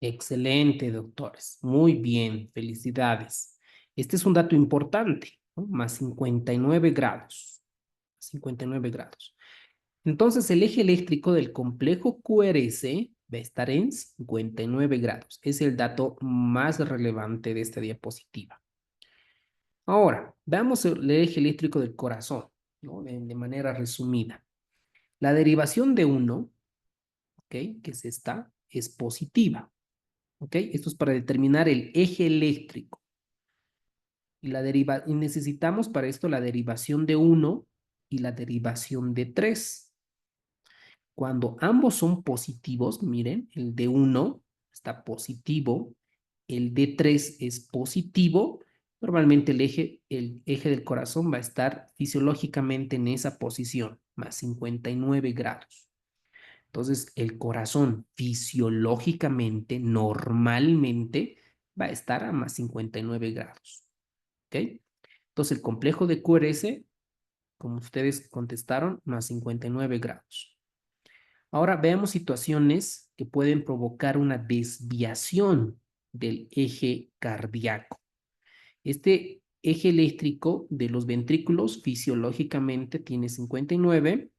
Excelente, doctores. Muy bien, felicidades. Este es un dato importante, ¿no? Más 59 grados. 59 grados. Entonces, el eje eléctrico del complejo QRS va a estar en 59 grados. Es el dato más relevante de esta diapositiva. Ahora, veamos el eje eléctrico del corazón, ¿no? De manera resumida. La derivación de 1, ¿ok? Que es esta, es positiva. ¿Ok? Esto es para determinar el eje eléctrico. Y necesitamos para esto la derivación de 1 y la derivación de 3. Cuando ambos son positivos, miren, el de 1 está positivo, el de 3 es positivo, normalmente el eje del corazón va a estar fisiológicamente en esa posición, más 59 grados. Entonces, el corazón fisiológicamente, normalmente, va a estar a más 59 grados. ¿Ok? Entonces, el complejo de QRS, como ustedes contestaron, más 59 grados. Ahora veamos situaciones que pueden provocar una desviación del eje cardíaco. Este eje eléctrico de los ventrículos fisiológicamente tiene 59.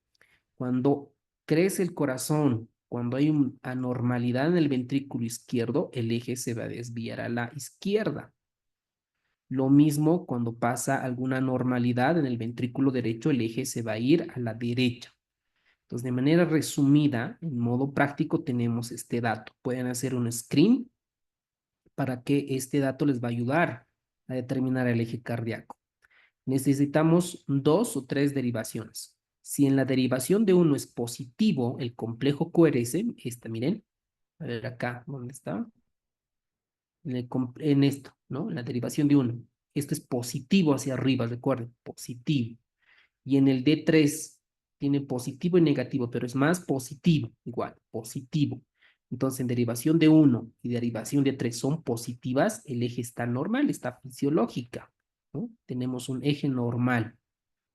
Cuando crece el corazón, cuando hay una anormalidad en el ventrículo izquierdo, el eje se va a desviar a la izquierda. Lo mismo cuando pasa alguna anormalidad en el ventrículo derecho, el eje se va a ir a la derecha. Entonces, de manera resumida, en modo práctico, tenemos este dato. Pueden hacer un screen para que este dato les va a ayudar a determinar el eje cardíaco. Necesitamos 2 o 3 derivaciones. Si en la derivación de uno es positivo, el complejo QRS, esta, miren, a ver acá, ¿dónde está? En esto, ¿no? La derivación de uno. Esto es positivo hacia arriba, recuerden, positivo. Y en el D3 tiene positivo y negativo, pero es más positivo, igual, positivo. Entonces, en derivación de uno y derivación de 3 son positivas, el eje está normal, está fisiológica, ¿no? Tenemos un eje normal.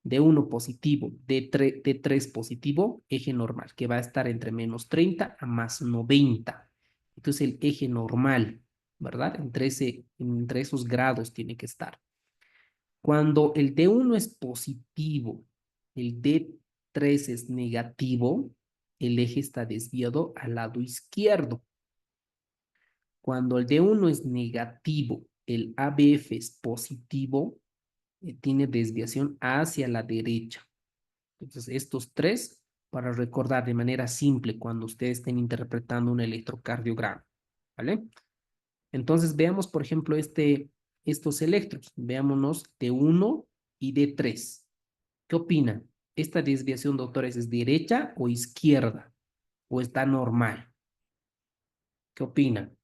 D1 positivo, D3 positivo, eje normal, que va a estar entre menos 30 a más 90. Entonces el eje normal, ¿verdad? Entre esos grados tiene que estar. Cuando el D1 es positivo, el D3 es negativo, el eje está desviado al lado izquierdo. Cuando el D1 es negativo, el ABF es positivo, tiene desviación hacia la derecha. Entonces, estos tres para recordar de manera simple cuando ustedes estén interpretando un electrocardiograma, ¿vale? Entonces, veamos, por ejemplo, estos electros. Veámonos D1 y D3. ¿Qué opinan? ¿Esta desviación, doctores, es derecha o izquierda? ¿O está normal? ¿Qué opinan?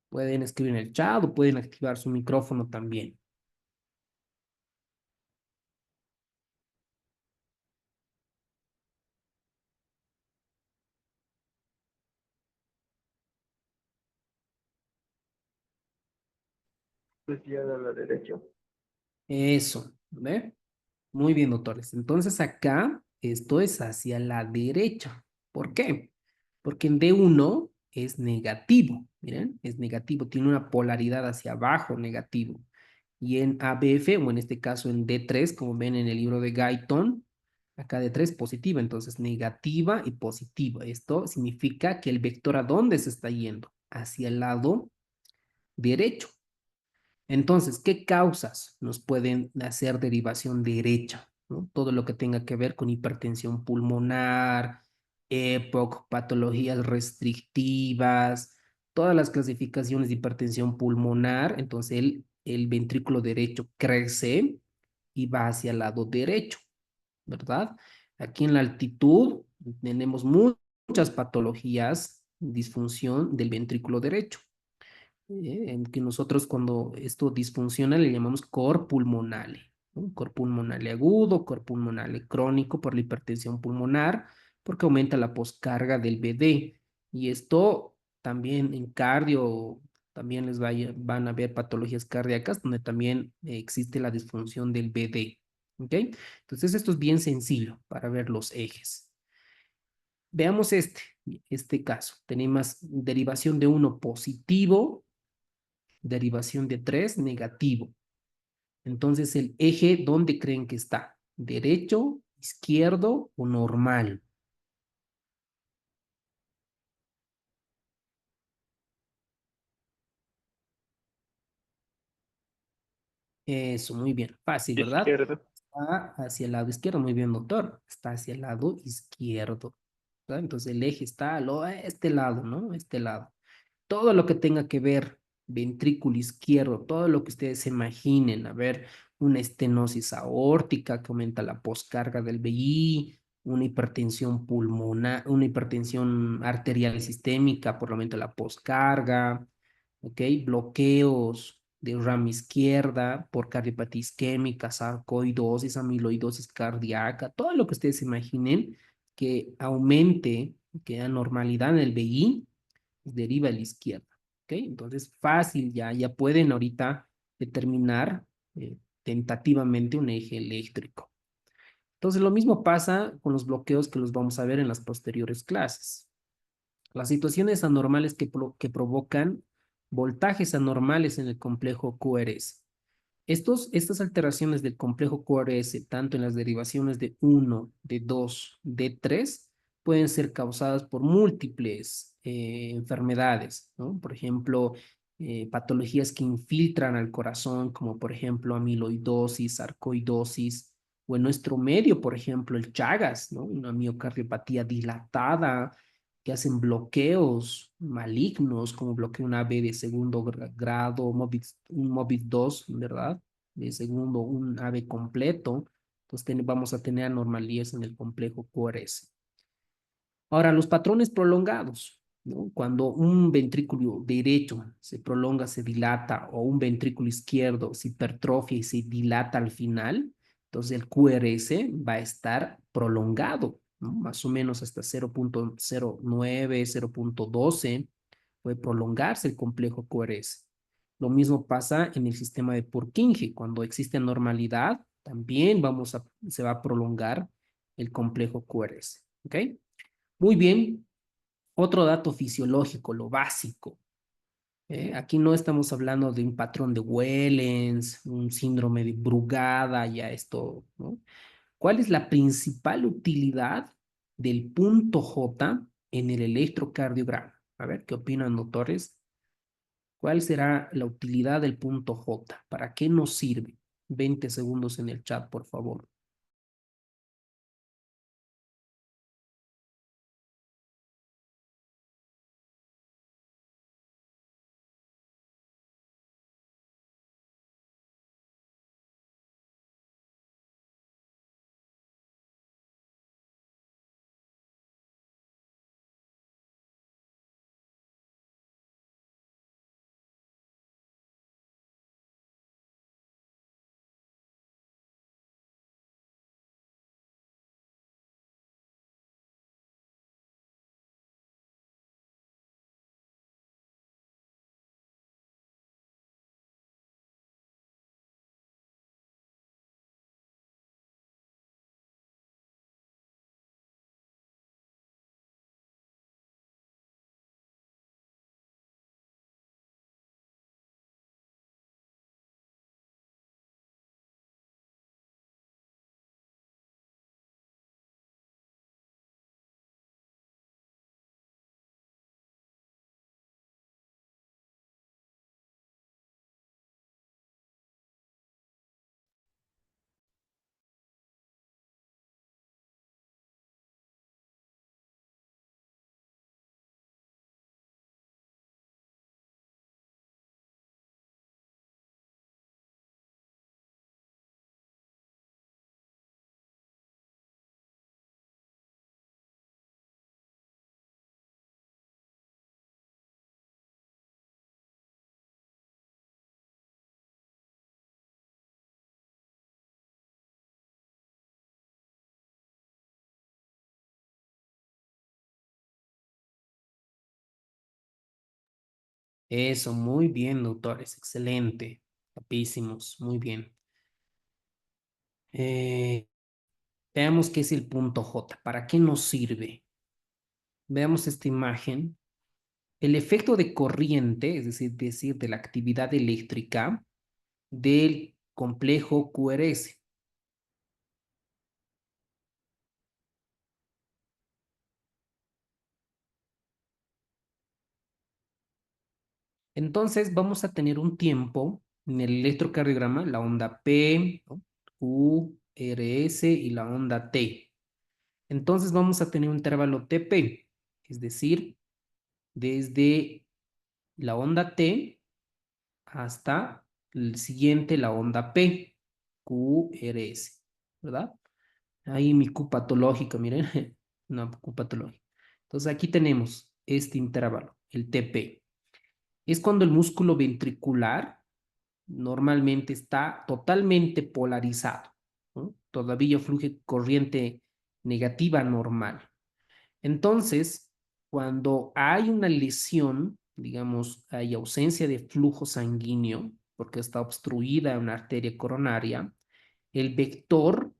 Pueden escribir en el chat o pueden activar su micrófono también. Desviada a la derecha. Eso, ¿ve? Muy bien, doctores. Entonces acá esto es hacia la derecha. ¿Por qué? Porque en D1 es negativo. Miren, es negativo. Tiene una polaridad hacia abajo negativo. Y en ABF, o en este caso en D3, como ven en el libro de Guyton, acá D3 positiva. Entonces negativa y positiva. Esto significa que el vector ¿a dónde se está yendo? Hacia el lado derecho. Entonces, ¿qué causas nos pueden hacer derivación derecha? ¿No? Todo lo que tenga que ver con hipertensión pulmonar, EPOC, patologías restrictivas, todas las clasificaciones de hipertensión pulmonar. Entonces, el ventrículo derecho crece y va hacia el lado derecho, ¿verdad? Aquí en la altitud tenemos muchas patologías, disfunción del ventrículo derecho en que nosotros cuando esto disfunciona le llamamos cor pulmonale, ¿no? Cor pulmonale agudo, cor pulmonale crónico por la hipertensión pulmonar, porque aumenta la poscarga del BD. Y esto también en cardio, también van a ver patologías cardíacas donde también existe la disfunción del BD. ¿Ok? Entonces esto es bien sencillo para ver los ejes. Veamos este caso. Tenemos derivación de uno positivo, derivación de 3 negativo. Entonces, el eje, ¿dónde creen que está? ¿Derecho, izquierdo o normal? Eso, muy bien. Fácil, ¿verdad? Izquierda. Está hacia el lado izquierdo. Muy bien, doctor. Está hacia el lado izquierdo, ¿verdad? Entonces, el eje está a este lado, ¿no? Este lado. Todo lo que tenga que ver ventrículo izquierdo, todo lo que ustedes se imaginen, a ver, una estenosis aórtica que aumenta la poscarga del VI, una hipertensión pulmonar, una hipertensión arterial sistémica por el aumento de la poscarga, ¿ok? Bloqueos de rama izquierda por cardiopatía isquémica, sarcoidosis, amiloidosis cardíaca, todo lo que ustedes se imaginen que aumente, que da normalidad en el VI deriva a la izquierda. ¿Ok? Entonces, fácil, ya pueden ahorita determinar tentativamente un eje eléctrico. Entonces, lo mismo pasa con los bloqueos que los vamos a ver en las posteriores clases. Las situaciones anormales que provocan voltajes anormales en el complejo QRS. Estas alteraciones del complejo QRS, tanto en las derivaciones de 1, de 2, de 3, pueden ser causadas por múltiples enfermedades, ¿no? Por ejemplo, patologías que infiltran al corazón, como por ejemplo amiloidosis, sarcoidosis, o en nuestro medio, por ejemplo, el Chagas, ¿no? Una miocardiopatía dilatada, que hacen bloqueos malignos, como bloqueo una B de segundo grado, un MOBIT 2, ¿verdad? De segundo, un AB completo. Entonces vamos a tener anormalías en el complejo QRS. Ahora, los patrones prolongados, ¿no? Cuando un ventrículo derecho se prolonga, se dilata, o un ventrículo izquierdo se hipertrofia y se dilata al final, entonces el QRS va a estar prolongado, ¿no? Más o menos hasta 0.09, 0.12 puede prolongarse el complejo QRS. Lo mismo pasa en el sistema de Purkinje. Cuando existe anormalidad, también se va a prolongar el complejo QRS. ¿Ok? Muy bien. Otro dato fisiológico, lo básico. Aquí no estamos hablando de un patrón de Wellens, un síndrome de Brugada, ya esto, ¿no? ¿Cuál es la principal utilidad del punto J en el electrocardiograma? A ver, ¿qué opinan, doctores? ¿Cuál será la utilidad del punto J? ¿Para qué nos sirve? 20 segundos en el chat, por favor. Eso, muy bien, doctores, excelente. Capísimos, muy bien. Eh, Veamos qué es el punto J. ¿Para qué nos sirve? Veamos esta imagen. El efecto de corriente, es decir, de la actividad eléctrica del complejo QRS. Entonces vamos a tener un tiempo en el electrocardiograma, la onda P, ¿no? Q, RS y la onda T. Entonces vamos a tener un intervalo TP, es decir, desde la onda T hasta el siguiente, la onda P, QRS, ¿verdad? Ahí mi Q patológico, miren, una Q patológica. Entonces aquí tenemos este intervalo, el TP. Es cuando el músculo ventricular normalmente está totalmente polarizado, ¿no? Todavía fluye corriente negativa normal. Entonces, cuando hay una lesión, digamos, hay ausencia de flujo sanguíneo, porque está obstruida una arteria coronaria, el vector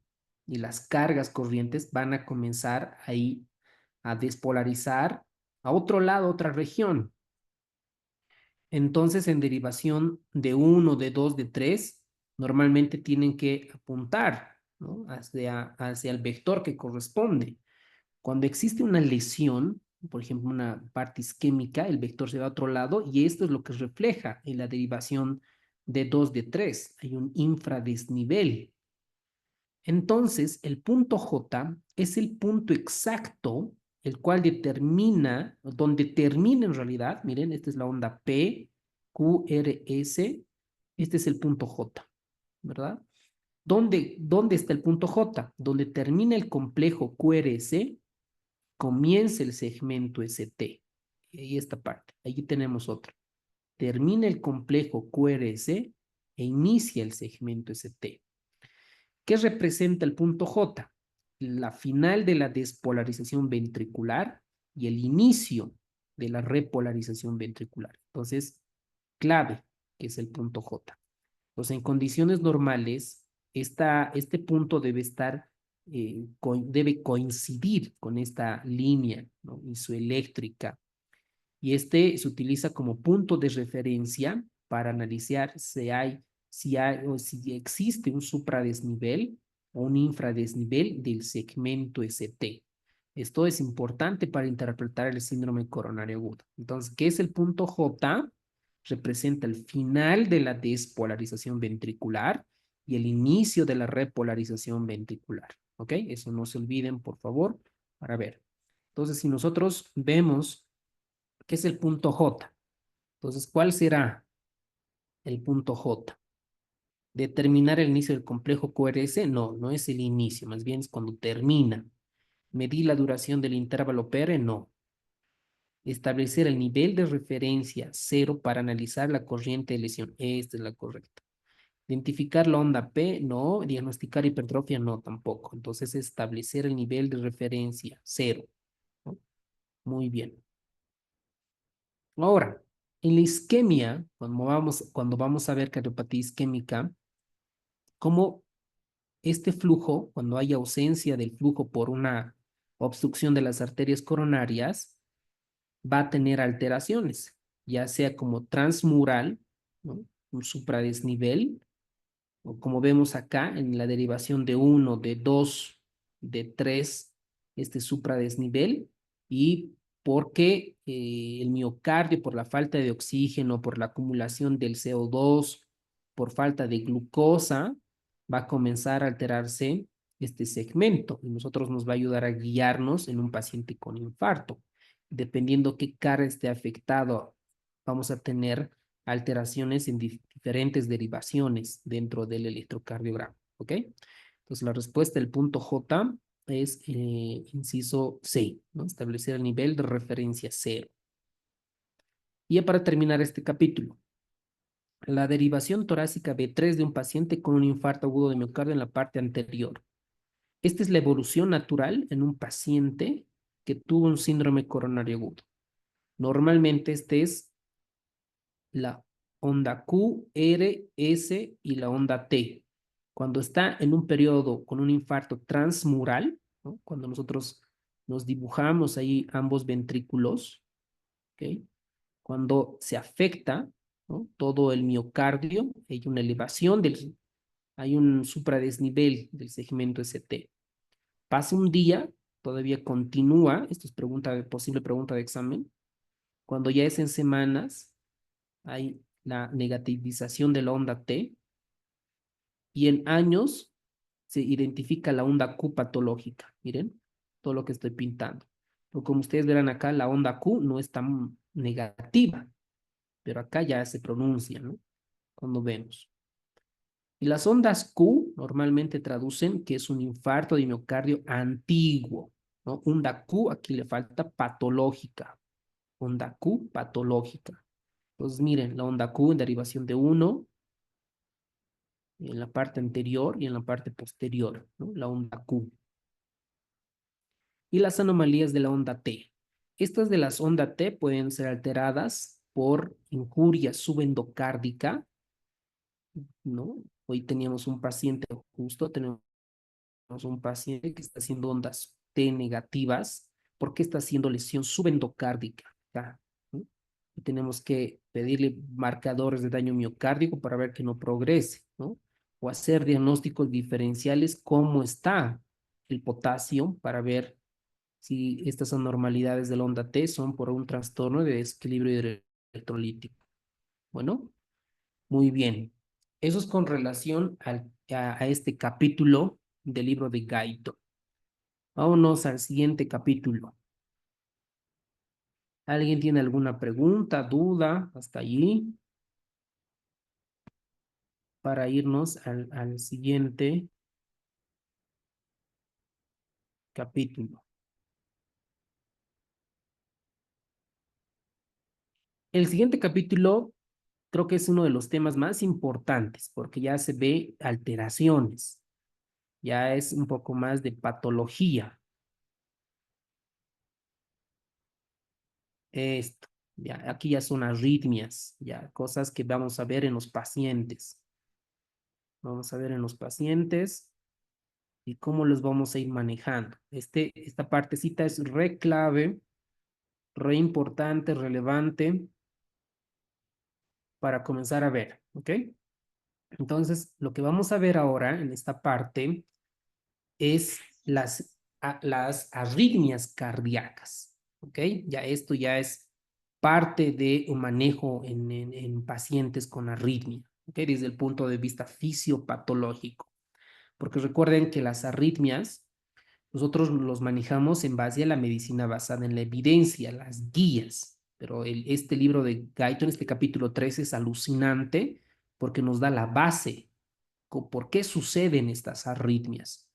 y las cargas corrientes van a comenzar ahí a despolarizar a otro lado, otra región. Entonces, en derivación de 1, de 2, de 3, normalmente tienen que apuntar, ¿no? hacia el vector que corresponde. Cuando existe una lesión, por ejemplo, una parte isquémica, el vector se va a otro lado y esto es lo que refleja en la derivación de 2 de 3. Hay un infradesnivel. Entonces, el punto J es el punto exacto, el cual determina, donde termina en realidad, miren, esta es la onda P, Q, R, S, este es el punto J, ¿verdad? ¿Dónde está el punto J? Donde termina el complejo QRS, comienza el segmento ST. Y ahí esta parte, allí tenemos otra. Termina el complejo QRS e inicia el segmento ST. ¿Qué representa el punto J? La final de la despolarización ventricular y el inicio de la repolarización ventricular. Entonces, clave, que es el punto J. Entonces, en condiciones normales, este punto debe estar, debe coincidir con esta línea, ¿no? Isoeléctrica. Y este se utiliza como punto de referencia para analizar si existe un supradesnivel o un infradesnivel del segmento ST. Esto es importante para interpretar el síndrome coronario agudo. Entonces, ¿qué es el punto J? Representa el final de la despolarización ventricular y el inicio de la repolarización ventricular. ¿Ok? Eso no se olviden, por favor, para ver. Entonces, si nosotros vemos ¿qué es el punto J? Entonces, ¿cuál será el punto J? ¿Determinar el inicio del complejo QRS? No, no es el inicio, más bien es cuando termina. ¿Medir la duración del intervalo PR? No. Establecer el nivel de referencia 0 para analizar la corriente de lesión. Esta es la correcta. Identificar la onda P, no. Diagnosticar hipertrofia, no, tampoco. Entonces, establecer el nivel de referencia 0. ¿No? Muy bien. Ahora, en la isquemia, cuando vamos a ver cardiopatía isquémica, como este flujo, cuando hay ausencia del flujo por una obstrucción de las arterias coronarias, va a tener alteraciones, ya sea como transmural, ¿no? Un supradesnivel, o como vemos acá en la derivación de 1, de 2, de 3, este supradesnivel, y porque el miocardio, por la falta de oxígeno, por la acumulación del CO2, por falta de glucosa, va a comenzar a alterarse este segmento y nosotros nos va a ayudar a guiarnos en un paciente con infarto. Dependiendo qué cara esté afectado, vamos a tener alteraciones en diferentes derivaciones dentro del electrocardiograma, ¿ok? Entonces la respuesta del punto J es inciso C, ¿no? Establecer el nivel de referencia 0. Y ya para terminar este capítulo, la derivación torácica B3 de un paciente con un infarto agudo de miocardio en la parte anterior. Esta es la evolución natural en un paciente que tuvo un síndrome coronario agudo. Normalmente este es la onda Q, R, S y la onda T. Cuando está en un periodo con un infarto transmural, ¿no? Cuando nosotros nos dibujamos ahí ambos ventrículos, ¿ok? Cuando se afecta, ¿no? Todo el miocardio, hay una elevación, hay un supradesnivel del segmento ST. Pasa un día, todavía continúa, esto es posible pregunta de examen, cuando ya es en semanas, hay la negativización de la onda T y en años se identifica la onda Q patológica. Miren, todo lo que estoy pintando. Pero como ustedes verán acá, la onda Q no es tan negativa, pero acá ya se pronuncia, ¿no? Cuando vemos. Y las ondas Q normalmente traducen que es un infarto de miocardio antiguo, ¿no? Onda Q, aquí le falta patológica. Onda Q patológica. Entonces, miren, la onda Q en derivación de 1, en la parte anterior y en la parte posterior, ¿no? La onda Q. Y las anomalías de la onda T. Estas de las ondas T pueden ser alteradas por injuria subendocárdica, ¿no? Hoy teníamos un paciente, justo tenemos un paciente que está haciendo ondas T negativas porque está haciendo lesión subendocárdica, ¿no? Y tenemos que pedirle marcadores de daño miocárdico para ver que no progrese, ¿no? o hacer diagnósticos diferenciales, cómo está el potasio para ver si estas anormalidades de la onda T son por un trastorno de desequilibrio electrolítico. Bueno, muy bien. Eso es con relación a este capítulo del libro de Guyton. Vámonos al siguiente capítulo. ¿Alguien tiene alguna pregunta, duda hasta allí? Para irnos al siguiente capítulo. El siguiente capítulo creo que es uno de los temas más importantes porque ya se ve alteraciones, ya es un poco más de patología. Esto, ya, aquí ya son arritmias, ya cosas que vamos a ver en los pacientes. Vamos a ver en los pacientes y cómo los vamos a ir manejando. Esta partecita es re clave, re importante, relevante para comenzar a ver, ¿ok? Entonces, lo que vamos a ver ahora en esta parte es las arritmias cardíacas, ¿ok? Ya esto ya es parte de un manejo en pacientes con arritmia, ¿ok? Desde el punto de vista fisiopatológico. Porque recuerden que las arritmias nosotros los manejamos en base a la medicina basada en la evidencia, las guías. Pero este libro de Guyton, este capítulo 3 es alucinante porque nos da la base, por qué suceden estas arritmias.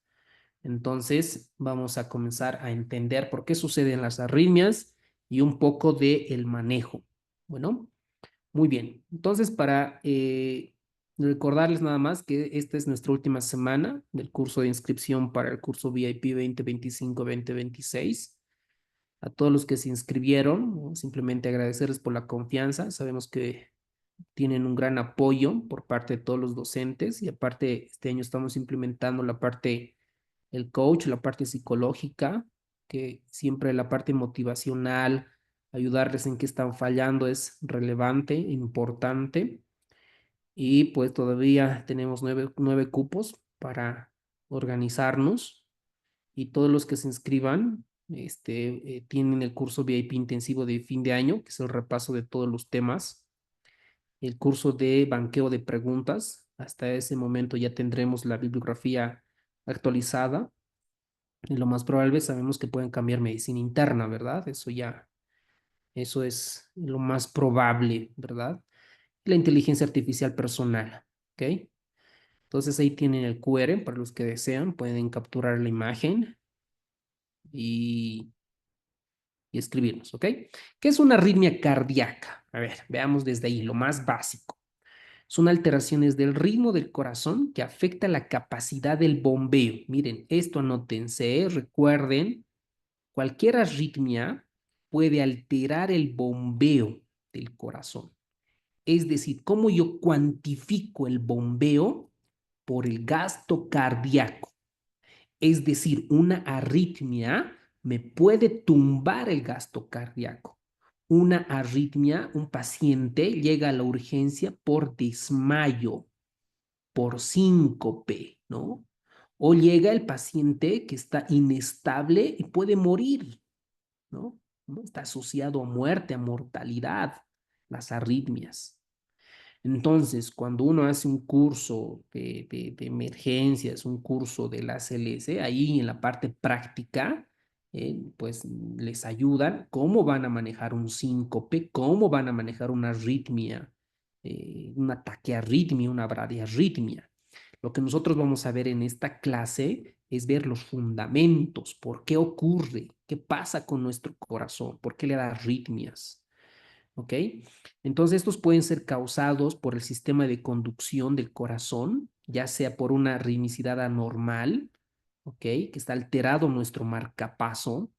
Entonces, vamos a comenzar a entender por qué suceden las arritmias y un poco de el manejo. Bueno, muy bien. Entonces, para recordarles nada más que esta es nuestra última semana del curso de inscripción para el curso VIP 2025-2026. A todos los que se inscribieron, ¿no? Simplemente agradecerles por la confianza. Sabemos que tienen un gran apoyo por parte de todos los docentes y aparte este año estamos implementando la parte el coach, la parte psicológica, que siempre la parte motivacional, ayudarles en qué están fallando es relevante, importante. Y pues todavía tenemos nueve cupos para organizarnos y todos los que se inscriban tienen el curso VIP intensivo de fin de año, que es el repaso de todos los temas, el curso de banqueo de preguntas. Hasta ese momento ya tendremos la bibliografía actualizada y lo más probable sabemos que pueden cambiar medicina interna, ¿verdad? Eso es lo más probable, ¿verdad? La inteligencia artificial personal, ¿ok? Entonces ahí tienen el QR para los que desean, pueden capturar la imagen y, y escribirnos, ¿ok? ¿Qué es una arritmia cardíaca? A ver, veamos desde ahí, lo más básico. Son alteraciones del ritmo del corazón que afecta la capacidad del bombeo. Miren, esto anótense, recuerden. Cualquier arritmia puede alterar el bombeo del corazón. Es decir, ¿cómo yo cuantifico el bombeo? Por el gasto cardíaco. Es decir, una arritmia me puede tumbar el gasto cardíaco. Una arritmia, un paciente llega a la urgencia por desmayo, por síncope, ¿no? O llega el paciente que está inestable y puede morir, ¿no? ¿No? Está asociado a muerte, a mortalidad, las arritmias. Entonces, cuando uno hace un curso de emergencias, un curso de la CLS, ahí en la parte práctica, pues les ayudan cómo van a manejar un síncope, cómo van a manejar una arritmia, una taquiarritmia, una bradiarritmia. Lo que nosotros vamos a ver en esta clase es ver los fundamentos, por qué ocurre, qué pasa con nuestro corazón, por qué le da arritmias. ¿Ok? Entonces, estos pueden ser causados por el sistema de conducción del corazón, ya sea por una ritmicidad anormal, ¿ok? Que está alterado nuestro marcapaso,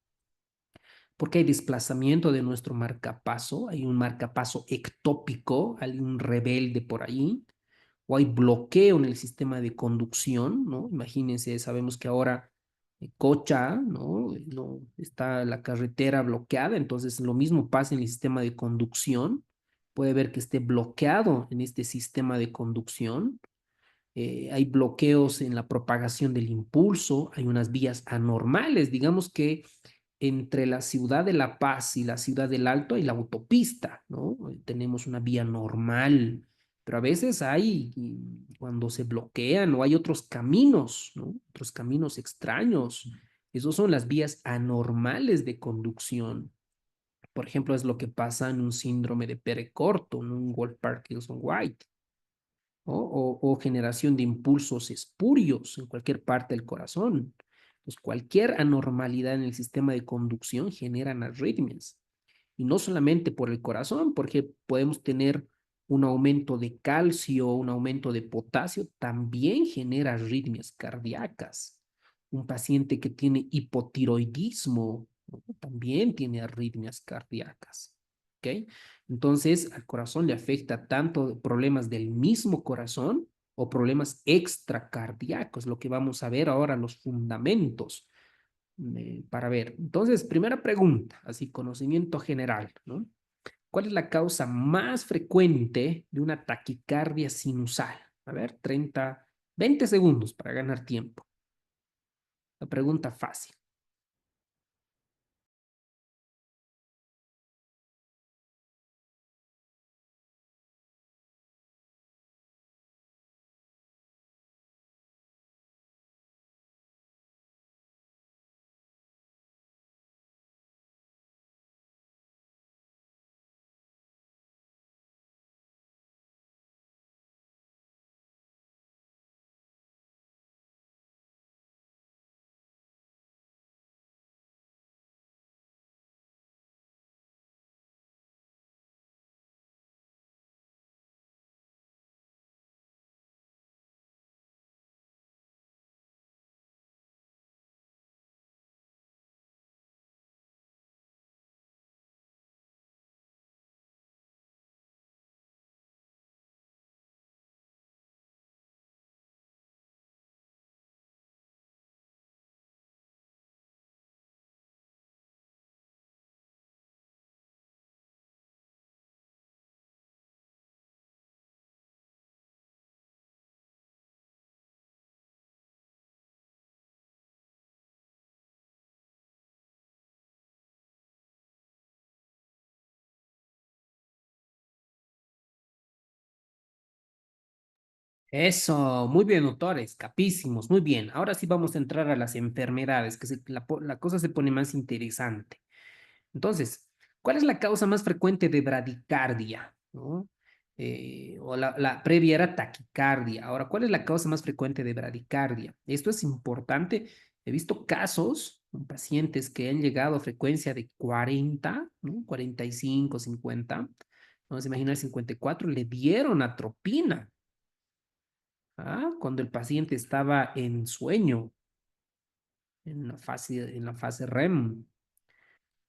porque hay desplazamiento de nuestro marcapaso, hay un marcapaso ectópico, hay un rebelde por ahí, o hay bloqueo en el sistema de conducción, ¿no? Imagínense, sabemos que ahora Cocha, ¿no? Está la carretera bloqueada, entonces lo mismo pasa en el sistema de conducción, puede ver que esté bloqueado en este sistema de conducción, hay bloqueos en la propagación del impulso, hay unas vías anormales, digamos que entre la ciudad de La Paz y la ciudad del Alto hay la autopista, ¿no? Tenemos una vía normal, pero a veces hay, cuando se bloquean o hay otros caminos, ¿no? Otros caminos extraños. Esos son las vías anormales de conducción. Por ejemplo, es lo que pasa en un síndrome de Pere corto, en un Wolff-Parkinson-White, ¿no? O generación de impulsos espurios en cualquier parte del corazón. Pues cualquier anormalidad en el sistema de conducción generan arritmias. Y no solamente por el corazón, porque podemos tener un aumento de calcio, un aumento de potasio, también genera arritmias cardíacas. Un paciente que tiene hipotiroidismo, ¿no? También tiene arritmias cardíacas. ¿Ok? Entonces, al corazón le afecta tanto problemas del mismo corazón o problemas extracardíacos, lo que vamos a ver ahora, los fundamentos para ver. Entonces, primera pregunta, así conocimiento general, ¿no? ¿Cuál es la causa más frecuente de una taquicardia sinusal? A ver, 30, 20 segundos para ganar tiempo. La pregunta fácil. Eso, muy bien, doctores, capísimos, muy bien. Ahora sí vamos a entrar a las enfermedades, que la cosa se pone más interesante. Entonces, ¿cuál es la causa más frecuente de bradicardia? ¿No? O la previa era taquicardia. Ahora, ¿cuál es la causa más frecuente de bradicardia? Esto es importante. He visto casos con pacientes que han llegado a frecuencia de 40, ¿no? 45, 50. Vamos a imaginar 54, le dieron atropina, ¿ah? Cuando el paciente estaba en sueño, en la fase REM.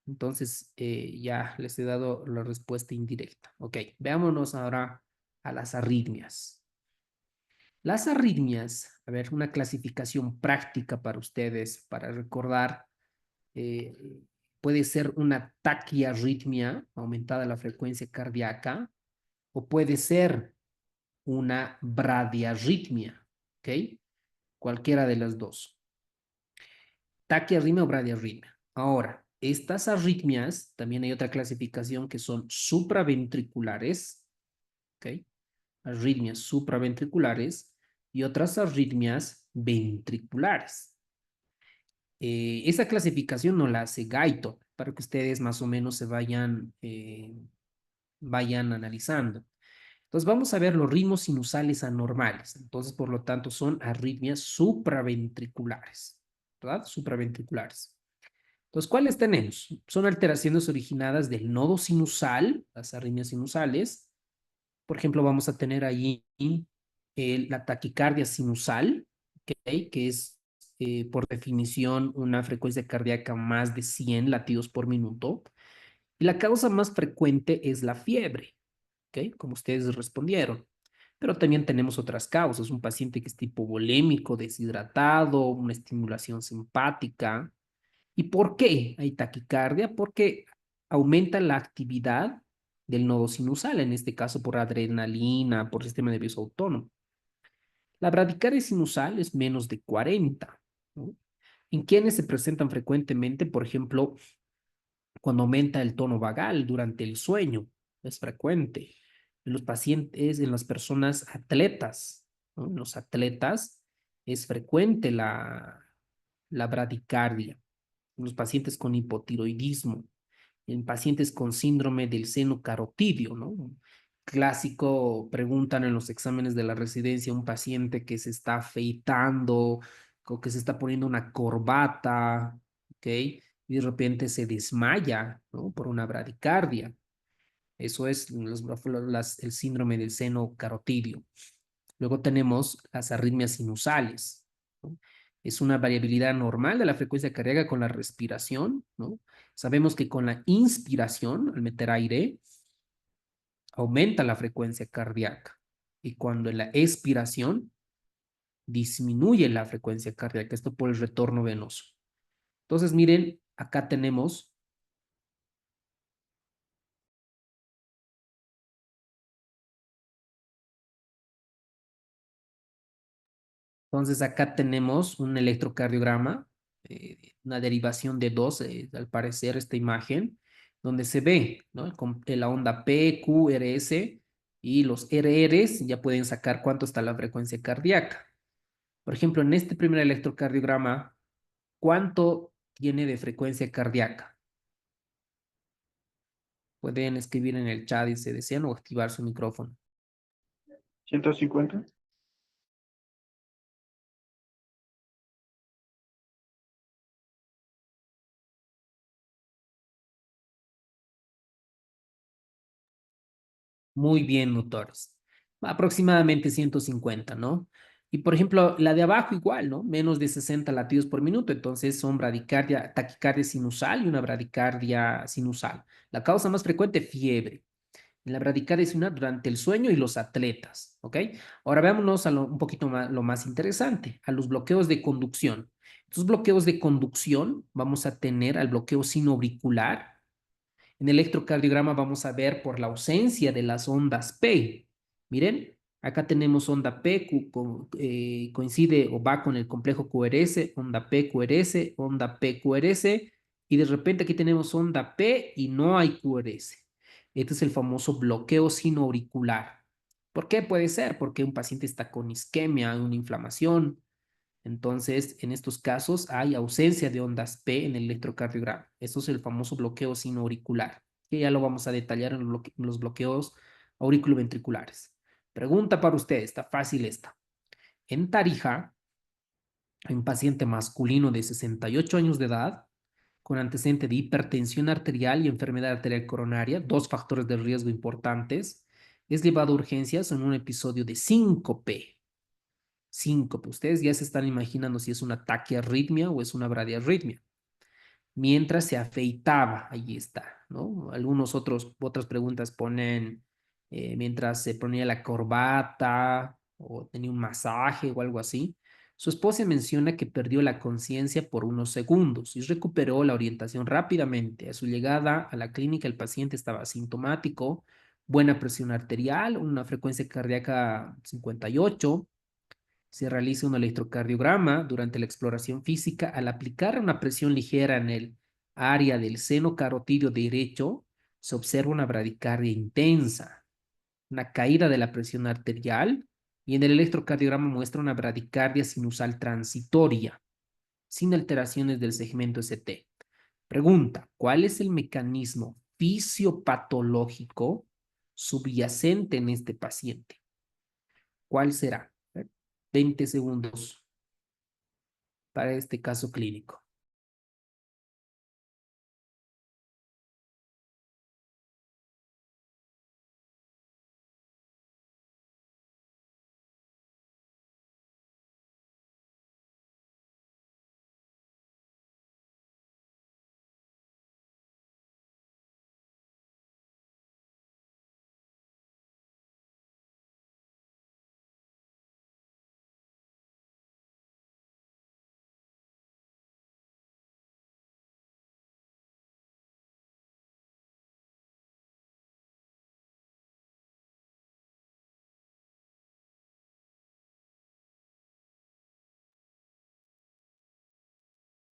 Entonces, ya les he dado la respuesta indirecta. Ok, veámonos ahora a las arritmias. Las arritmias, a ver, una clasificación práctica para ustedes, para recordar, eh, puede ser una taquiarritmia, aumentada la frecuencia cardíaca, o puede ser una bradiarritmia, ¿ok? Cualquiera de las dos. Taquiarritmia o bradiarritmia. Ahora, estas arritmias, también hay otra clasificación que son supraventriculares, ¿ok? Arritmias supraventriculares y otras arritmias ventriculares. Esa clasificación no la hace Gaito, para que ustedes más o menos se vayan analizando. Entonces vamos a ver los ritmos sinusales anormales. Entonces, por lo tanto, son arritmias supraventriculares, ¿verdad? Supraventriculares. Entonces, ¿cuáles tenemos? Son alteraciones originadas del nodo sinusal, las arritmias sinusales. Por ejemplo, vamos a tener ahí la taquicardia sinusal, ¿okay? Que es por definición una frecuencia cardíaca más de 100 latidos por minuto. Y la causa más frecuente es la fiebre, ¿ok? Como ustedes respondieron. Pero también tenemos otras causas, un paciente que es hipovolémico, deshidratado, una estimulación simpática. ¿Y por qué hay taquicardia? Porque aumenta la actividad del nodo sinusal, en este caso por adrenalina, por sistema nervioso autónomo. La bradicardia sinusal es menos de 40, ¿no? ¿En quienes se presentan frecuentemente? Por ejemplo, cuando aumenta el tono vagal durante el sueño, es frecuente. En los pacientes, en las personas atletas, ¿no? En los atletas es frecuente la bradicardia. En los pacientes con hipotiroidismo, en pacientes con síndrome del seno carotidio, ¿no? Clásico, preguntan en los exámenes de la residencia, un paciente que se está afeitando o que se está poniendo una corbata, ¿ok? Y de repente se desmaya, ¿no? Por una bradicardia. Eso es el síndrome del seno carotidio. Luego tenemos las arritmias sinusales, ¿no? Es una variabilidad normal de la frecuencia cardíaca con la respiración, ¿no? Sabemos que con la inspiración, al meter aire, aumenta la frecuencia cardíaca. Y cuando en la expiración, disminuye la frecuencia cardíaca. Esto por el retorno venoso. Entonces, miren, acá tenemos un electrocardiograma, una derivación de dos, al parecer, esta imagen, donde se ve, ¿no? La onda P, Q, RS y los RRs ya pueden sacar cuánto está la frecuencia cardíaca. Por ejemplo, en este primer electrocardiograma, ¿cuánto tiene de frecuencia cardíaca? Pueden escribir en el chat si desean o activar su micrófono. 150. Muy bien, motores. Aproximadamente 150, ¿no? Y por ejemplo, la de abajo igual, ¿no? Menos de 60 latidos por minuto. Entonces son bradicardia, taquicardia sinusal y una bradicardia sinusal. La causa más frecuente, fiebre. La bradicardia sinusal durante el sueño y los atletas, ¿ok? Ahora veámonos a un poquito más, lo más interesante, a los bloqueos de conducción. Estos bloqueos de conducción, vamos a tener al bloqueo sinoauricular. En el electrocardiograma vamos a ver por la ausencia de las ondas P. Miren, acá tenemos onda P, coincide o va con el complejo QRS, onda P, QRS, onda P, QRS, y de repente aquí tenemos onda P y no hay QRS. Este es el famoso bloqueo sinoauricular. ¿Por qué puede ser? Porque un paciente está con isquemia, una inflamación, entonces, en estos casos hay ausencia de ondas P en el electrocardiograma. Esto es el famoso bloqueo sinoauricular, que ya lo vamos a detallar en los bloqueos auriculoventriculares. Pregunta para ustedes, está fácil esta. En Tarija, hay un paciente masculino de 68 años de edad con antecedente de hipertensión arterial y enfermedad arterial coronaria, dos factores de riesgo importantes. Es llevado a urgencias en un episodio de síncope. Síncope. Ustedes ya se están imaginando si es una taquiarritmia o es una bradiarritmia. Mientras se afeitaba, ahí está, ¿no? Otras preguntas ponen mientras se ponía la corbata o tenía un masaje o algo así. Su esposa menciona que perdió la conciencia por unos segundos y recuperó la orientación rápidamente. A su llegada a la clínica, el paciente estaba asintomático, buena presión arterial, una frecuencia cardíaca 58. Se realiza un electrocardiograma durante la exploración física. Al aplicar una presión ligera en el área del seno carotidio derecho, se observa una bradicardia intensa, una caída de la presión arterial y en el electrocardiograma muestra una bradicardia sinusal transitoria, sin alteraciones del segmento ST. Pregunta, ¿cuál es el mecanismo fisiopatológico subyacente en este paciente? ¿Cuál será? 20 segundos para este caso clínico.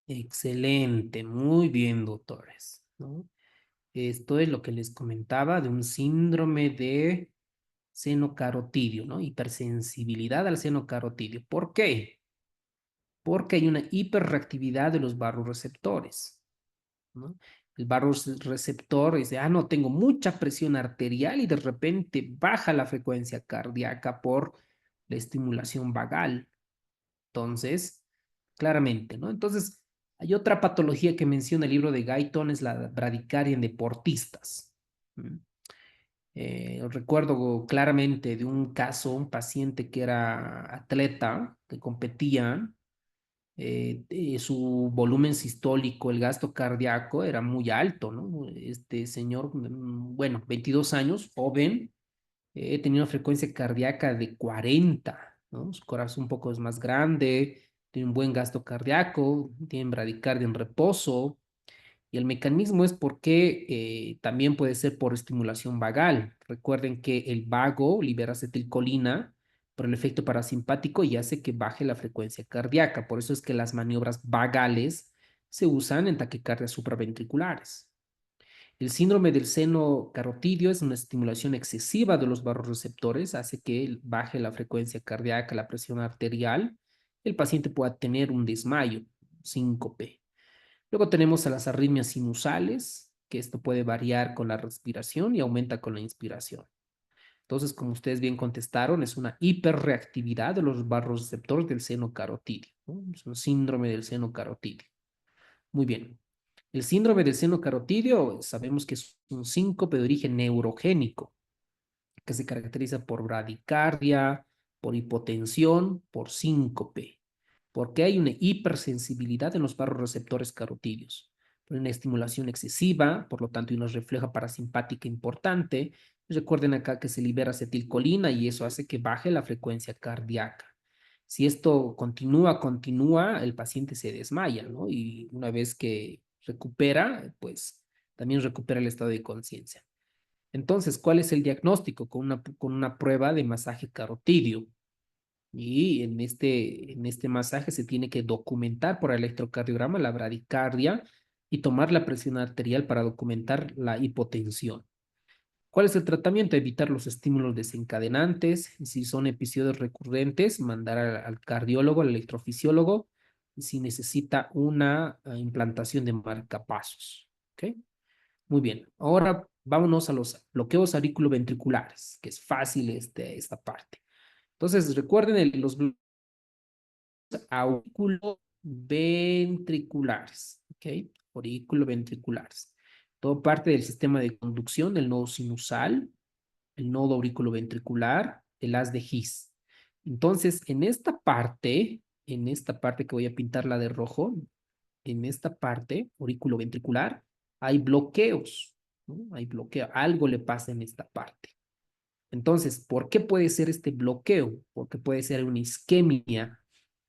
Excelente, muy bien, doctores, ¿no? Esto es lo que les comentaba de un síndrome de seno carotidio, ¿no? Hipersensibilidad al seno carotidio. ¿Por qué? Porque hay una hiperreactividad de los barroreceptores, ¿no? El barroreceptor dice, ah, no, tengo mucha presión arterial y de repente baja la frecuencia cardíaca por la estimulación vagal. Entonces, claramente, ¿no? Entonces, hay otra patología que menciona el libro de Guyton, es la bradicardia en deportistas. ¿Mm? Recuerdo claramente de un caso, un paciente que era atleta, que competía, su volumen sistólico, el gasto cardíaco era muy alto, ¿no? Este señor, bueno, 22 años, joven, tenía una frecuencia cardíaca de 40, ¿no? Su corazón un poco es más grande, tiene un buen gasto cardíaco, tiene bradicardia en reposo, y el mecanismo es porque también puede ser por estimulación vagal. Recuerden que el vago libera acetilcolina por el efecto parasimpático y hace que baje la frecuencia cardíaca. Por eso es que las maniobras vagales se usan en taquicardias supraventriculares. El síndrome del seno carotidio es una estimulación excesiva de los barroreceptores, hace que baje la frecuencia cardíaca, la presión arterial, el paciente pueda tener un desmayo, síncope. Luego tenemos a las arritmias sinusales, que esto puede variar con la respiración y aumenta con la inspiración. Entonces, como ustedes bien contestaron, es una hiperreactividad de los barroreceptores del seno carotidio, ¿no? Es un síndrome del seno carotidio. Muy bien. El síndrome del seno carotidio sabemos que es un síncope de origen neurogénico, que se caracteriza por bradicardia, por hipotensión, por síncope, porque hay una hipersensibilidad en los barroreceptores carotídeos, por una estimulación excesiva, por lo tanto hay una refleja parasimpática importante. Recuerden acá que se libera acetilcolina y eso hace que baje la frecuencia cardíaca. Si esto continúa, el paciente se desmaya, ¿no? Y una vez que recupera, pues también recupera el estado de conciencia. Entonces, ¿cuál es el diagnóstico? Con una prueba de masaje carotidio. Y en este masaje se tiene que documentar por electrocardiograma la bradicardia y tomar la presión arterial para documentar la hipotensión. ¿Cuál es el tratamiento? Evitar los estímulos desencadenantes. Si son episodios recurrentes, mandar al cardiólogo, al electrofisiólogo, si necesita una implantación de marcapasos. ¿Ok? Muy bien. Ahora vámonos a los bloqueos auriculoventriculares, que es fácil esta parte. Entonces, recuerden los bloqueos auriculoventriculares, ¿ok? Auriculoventriculares. Todo parte del sistema de conducción del nodo sinusal, el nodo auriculoventricular, el haz de His. Entonces, en esta parte que voy a pintarla de rojo, en esta parte auriculoventricular, hay bloqueos, ¿no? Hay bloqueo, algo le pasa en esta parte. Entonces, ¿por qué puede ser este bloqueo? Porque puede ser una isquemia,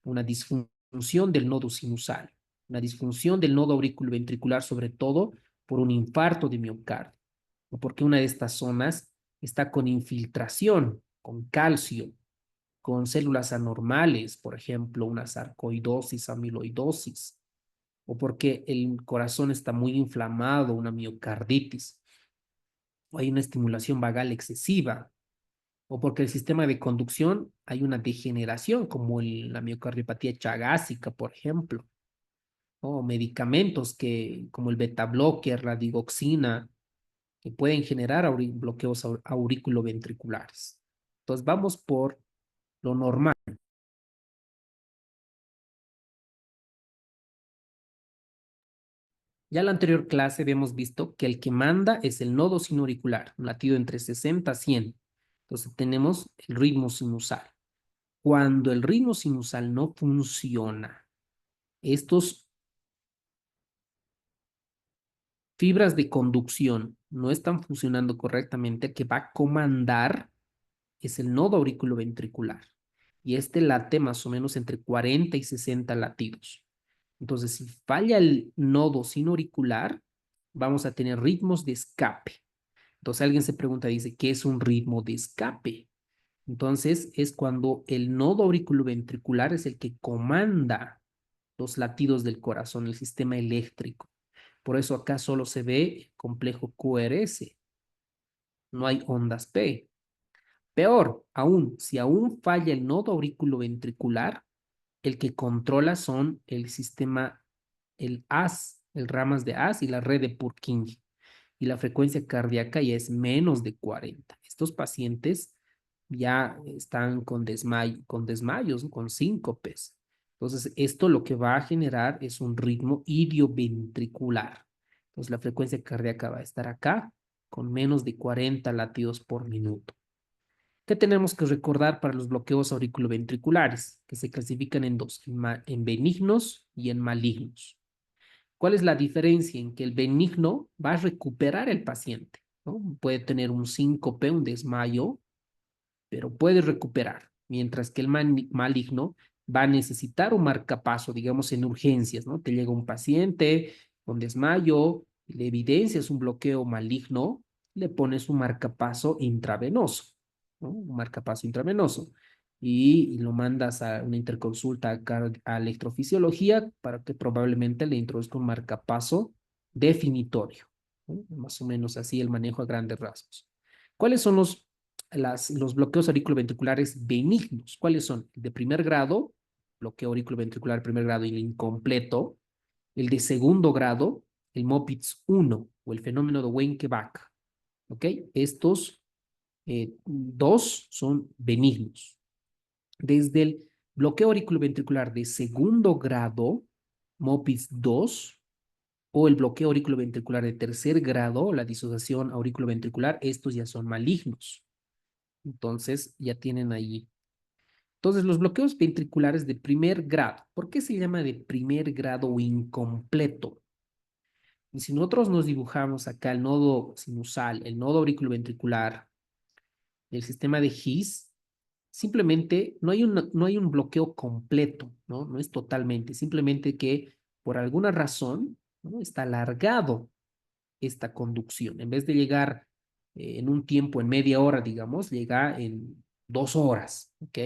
una disfunción del nodo sinusal, una disfunción del nodo auriculoventricular, sobre todo por un infarto de miocardio, o porque una de estas zonas está con infiltración, con calcio, con células anormales, por ejemplo, una sarcoidosis, amiloidosis, o porque el corazón está muy inflamado, una miocarditis, o hay una estimulación vagal excesiva, o porque el sistema de conducción hay una degeneración, como la miocardiopatía chagásica, por ejemplo, o medicamentos como el beta blocker, la digoxina, que pueden generar bloqueos auriculoventriculares. Entonces vamos por lo normal. Ya en la anterior clase habíamos visto que el que manda es el nodo sinoauricular, un latido entre 60 a 100. Entonces tenemos el ritmo sinusal. Cuando el ritmo sinusal no funciona, estos fibras de conducción no están funcionando correctamente, el que va a comandar es el nodo auriculoventricular. Y este late más o menos entre 40 y 60 latidos. Entonces, si falla el nodo sinoauricular, vamos a tener ritmos de escape. Entonces, alguien se pregunta, dice, ¿qué es un ritmo de escape? Entonces, es cuando el nodo auriculoventricular es el que comanda los latidos del corazón, el sistema eléctrico. Por eso acá solo se ve el complejo QRS, no hay ondas P. Peor aún, si aún falla el nodo auriculoventricular, el que controla son el sistema, el AS, el ramas de AS y la red de Purkinje. Y la frecuencia cardíaca ya es menos de 40. Estos pacientes ya están con desmayos, ¿no? Con síncopes. Entonces, esto lo que va a generar es un ritmo idioventricular. Entonces, la frecuencia cardíaca va a estar acá con menos de 40 latidos por minuto. ¿Qué tenemos que recordar para los bloqueos auriculoventriculares? Que se clasifican en dos, en benignos y en malignos. ¿Cuál es la diferencia? En que el benigno va a recuperar el paciente, ¿no? Puede tener un síncope, un desmayo, pero puede recuperar, mientras que el maligno va a necesitar un marcapaso, digamos, en urgencias, ¿no? Te llega un paciente con desmayo, le evidencias un bloqueo maligno, le pones un marcapaso intravenoso, ¿no? Un marcapaso intravenoso. Y lo mandas a una interconsulta a electrofisiología para que probablemente le introduzca un marcapaso definitorio, ¿no? Más o menos así el manejo a grandes rasgos. ¿Cuáles son los bloqueos auriculoventriculares benignos? ¿Cuáles son? El de primer grado, bloqueo auriculoventricular de primer grado y el incompleto. El de segundo grado, el MOPITS 1 o el fenómeno de Wenck-Bach. ¿Ok? Estos dos son benignos. Desde el bloqueo auriculoventricular de segundo grado, MOPITS 2, o el bloqueo auriculoventricular de tercer grado, la disociación auriculoventricular, estos ya son malignos. Entonces, ya tienen ahí. Entonces, los bloqueos ventriculares de primer grado. ¿Por qué se llama de primer grado o incompleto? Y si nosotros nos dibujamos acá el nodo sinusal, el nodo auriculoventricular, el sistema de His, simplemente no hay un bloqueo completo, ¿no? No es totalmente, simplemente que por alguna razón, ¿no? Está alargado esta conducción. En vez de llegar en un tiempo, en media hora, digamos, llega en 2 horas, ¿ok?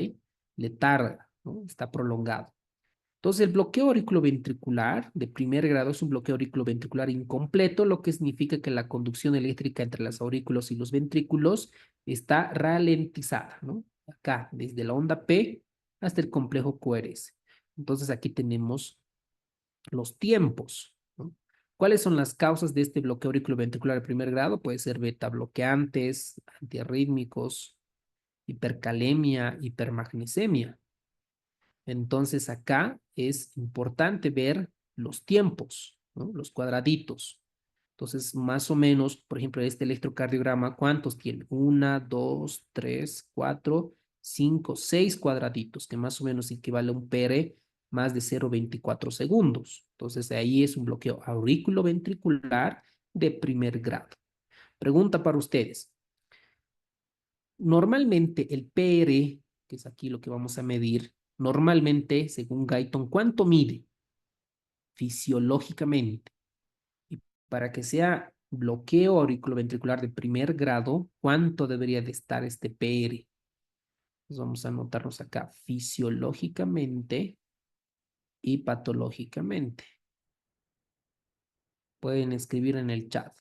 Le tarda, ¿no? Está prolongado. Entonces, el bloqueo auriculoventricular de primer grado es un bloqueo auriculoventricular incompleto, lo que significa que la conducción eléctrica entre los aurículos y los ventrículos está ralentizada, ¿no? Acá, desde la onda P hasta el complejo QRS. Entonces, aquí tenemos los tiempos, ¿no? ¿Cuáles son las causas de este bloqueo auriculoventricular de primer grado? Puede ser beta bloqueantes, antiarrítmicos, hipercalemia, hipermagnesemia. Entonces acá es importante ver los tiempos, ¿no? Los cuadraditos. Entonces, más o menos, por ejemplo, este electrocardiograma, ¿cuántos tiene? 1, 2, 3, 4, 5, 6 cuadraditos, que más o menos equivale a un PR más de 0,24 segundos. Entonces, ahí es un bloqueo auriculoventricular de primer grado. Pregunta para ustedes. Normalmente el PR, que es aquí lo que vamos a medir, normalmente, según Guyton, ¿cuánto mide fisiológicamente? Y para que sea bloqueo auriculoventricular de primer grado, ¿cuánto debería de estar este PR? Pues vamos a anotarnos acá, fisiológicamente y patológicamente. Pueden escribir en el chat.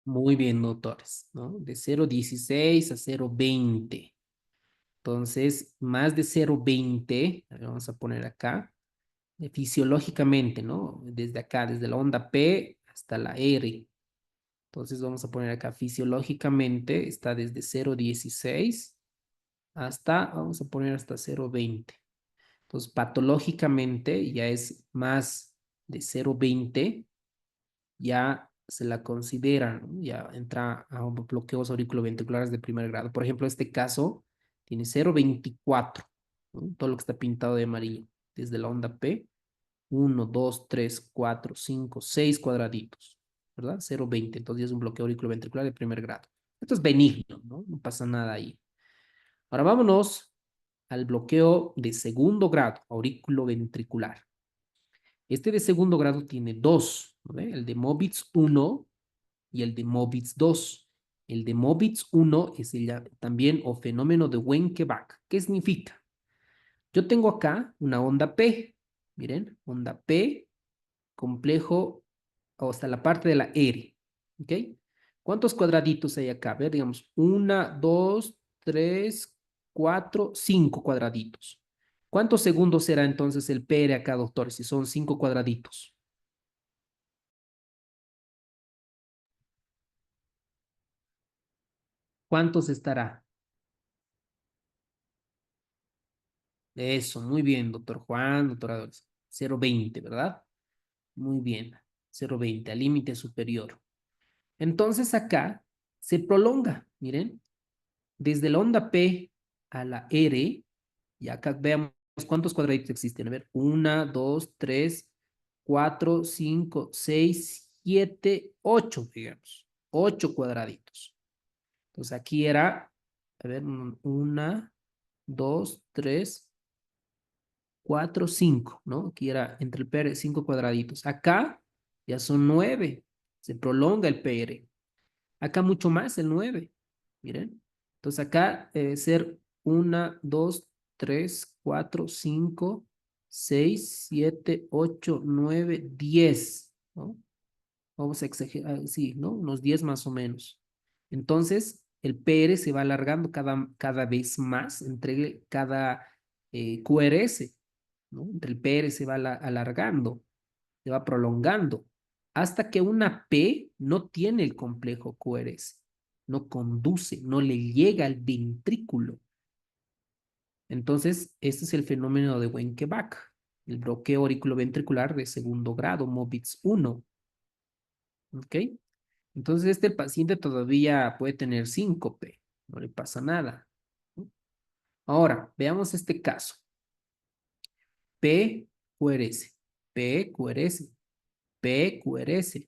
Muy bien, doctores, ¿no? De 0,16 a 0,20. Entonces, más de 0,20, vamos a poner acá, fisiológicamente, ¿no? Desde acá, desde la onda P hasta la R. Entonces, vamos a poner acá, fisiológicamente está desde 0,16 hasta, vamos a poner hasta 0,20. Entonces, patológicamente ya es más de 0,20, ya se la considera, ¿no? Ya entra a bloqueos auriculoventriculares de primer grado. Por ejemplo, este caso tiene 0,24, ¿no? Todo lo que está pintado de amarillo, desde la onda P 1, 2, 3, 4, 5, 6 cuadraditos, ¿verdad? 0,20. Entonces es un bloqueo auriculoventricular de primer grado. Esto es benigno, ¿no? No pasa nada ahí. Ahora vámonos al bloqueo de segundo grado, auriculoventricular. Este de segundo grado tiene dos, ¿no? El de Mobitz 1 y el de Mobitz 2. El de Mobitz 1 es también o fenómeno de Wenckebach. ¿Qué significa? Yo tengo acá una onda P. Miren, onda P, complejo hasta la parte de la R. ¿Ok? ¿Cuántos cuadraditos hay acá? A ver, digamos, 1, 2, 3, 4, 5 cuadraditos. ¿Cuántos segundos será entonces el PR acá, doctor, si son 5 cuadraditos? ¿Cuántos estará? Eso, muy bien, doctor Juan, doctor Adolfo. 0,20, ¿verdad? Muy bien. 0,20, al límite superior. Entonces acá se prolonga, miren, desde la onda P a la R, y acá veamos cuántos cuadraditos existen. A ver, 1, 2, 3, 4, 5, 6, 7, 8, digamos. 8 cuadraditos. Entonces aquí era, a ver, 1, 2, 3, 4, 5, ¿no? Aquí era entre el PR 5 cuadraditos. Acá ya son 9. Se prolonga el PR. Acá mucho más el 9. Miren. Entonces acá debe ser 1, 2, 3, 4, 5, 6, 7, 8, 9, 10, ¿no? Vamos a exagerar, sí, ¿no? Unos 10 más o menos. Entonces, el PR se va alargando cada vez más entre cada QRS, ¿no? Entre el PR se va alargando, se va prolongando, hasta que una P no tiene el complejo QRS, no conduce, no le llega al ventrículo. Entonces, este es el fenómeno de Wenckebach, el bloqueo auriculoventricular de segundo grado, Mobitz 1. ¿Ok? Entonces, el paciente todavía puede tener síncope, no le pasa nada. ¿No? Ahora, veamos este caso. P, QRS, P, QRS, P, QRS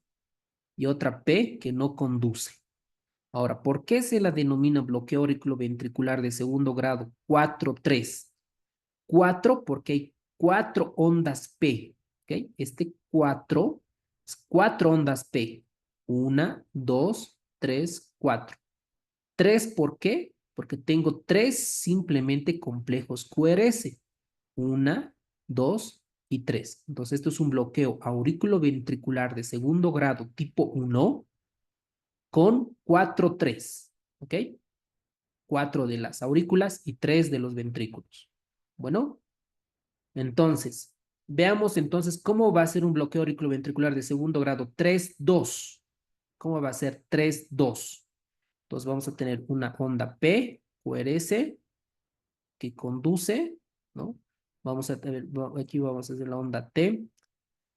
y otra P que no conduce. Ahora, ¿por qué se la denomina bloqueo auriculoventricular de segundo grado 4-3? 4 porque hay 4 ondas P. ¿Ok? Este 4 es 4 ondas P. 1, 2, 3, 4. 3, ¿por qué? Porque tengo 3 simplemente complejos QRS. 1, 2 y 3. Entonces, esto es un bloqueo auriculoventricular de segundo grado tipo 1 con 4-3. ¿Ok? 4 de las aurículas y 3 de los ventrículos. Bueno, entonces, veamos entonces cómo va a ser un bloqueo auriculoventricular de segundo grado 3-2. ¿Cómo va a ser 3-2? Entonces vamos a tener una onda P, QRS, que conduce, ¿no? Vamos a tener, aquí vamos a hacer la onda T,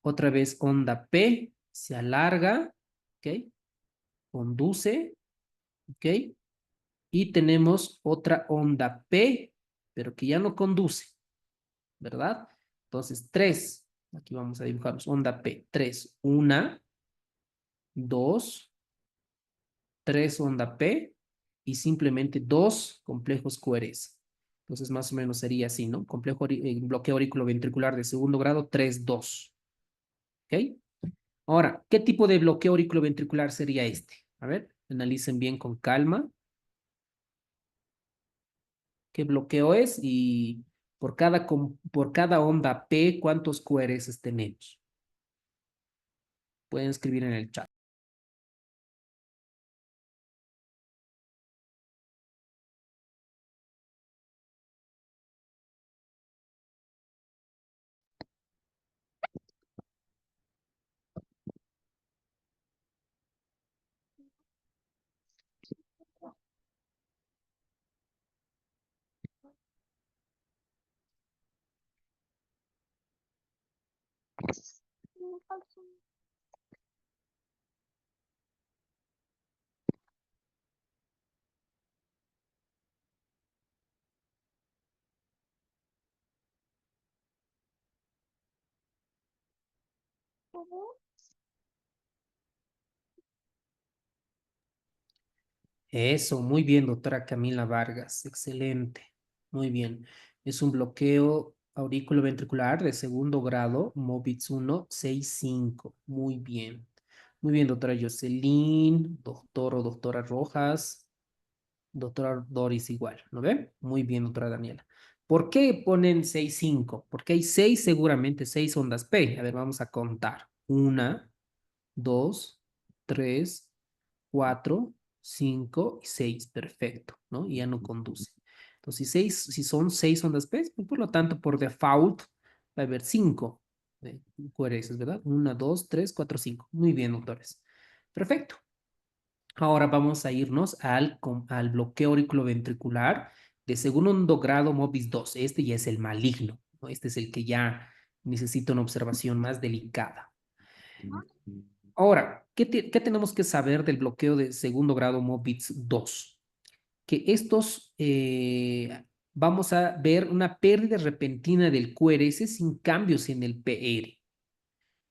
otra vez onda P, se alarga, ¿ok? Conduce, ¿ok? Y tenemos otra onda P, pero que ya no conduce, ¿verdad? Entonces, 3, aquí vamos a dibujarlos, onda P, 3, 1, 2, 3 onda P y simplemente 2 complejos QRS. Entonces, más o menos sería así, ¿no? Complejo bloqueo auriculoventricular de segundo grado, 3-2. ¿Ok? Ahora, ¿qué tipo de bloqueo auriculoventricular sería este? A ver, analicen bien con calma qué bloqueo es y por cada onda P, ¿cuántos QRS tenemos? Pueden escribir en el chat. Eso, muy bien, doctora Camila Vargas, excelente, muy bien. Es un bloqueo auriculoventricular de segundo grado, MOBITS 165, muy bien, doctora Jocelyn, doctor o doctora Rojas, doctora Doris igual, ¿no ve? Muy bien, doctora Daniela. ¿Por qué ponen 65? Porque hay seis, seguramente, seis ondas P. A ver, vamos a contar. Una, dos, tres, cuatro, cinco y seis. Perfecto, ¿no? Y ya no conduce. Entonces, si son seis ondas P, pues, por lo tanto, por default, va a haber cinco QRS, ¿verdad? Una, dos, tres, cuatro, cinco. Muy bien, doctores. Perfecto. Ahora vamos a irnos al bloqueo auriculoventricular de segundo grado MOBIS 2. Este ya es el maligno, ¿no? Este es el que ya necesita una observación más delicada. Ahora, ¿qué tenemos que saber del bloqueo de segundo grado MOBIS 2? Que estos, vamos a ver una pérdida repentina del QRS sin cambios en el PR.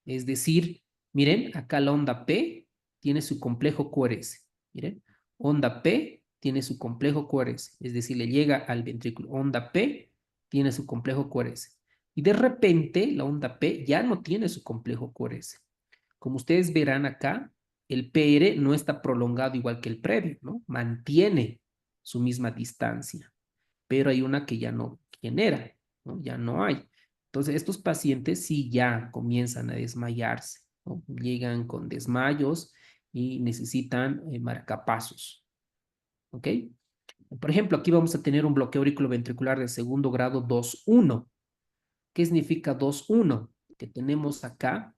Es decir, miren, acá la onda P tiene su complejo QRS. Miren, onda P tiene su complejo QRS. Es decir, le llega al ventrículo. Onda P tiene su complejo QRS. Y de repente, la onda P ya no tiene su complejo QRS. Como ustedes verán acá, el PR no está prolongado igual que el previo, ¿no? Mantiene su misma distancia, pero hay una que ya no genera, ¿no? Ya no hay. Entonces, estos pacientes sí ya comienzan a desmayarse, ¿no? Llegan con desmayos y necesitan marcapasos, ¿ok? Por ejemplo, aquí vamos a tener un bloqueo auriculoventricular de segundo grado 2-1. ¿Qué significa 2-1? Que tenemos acá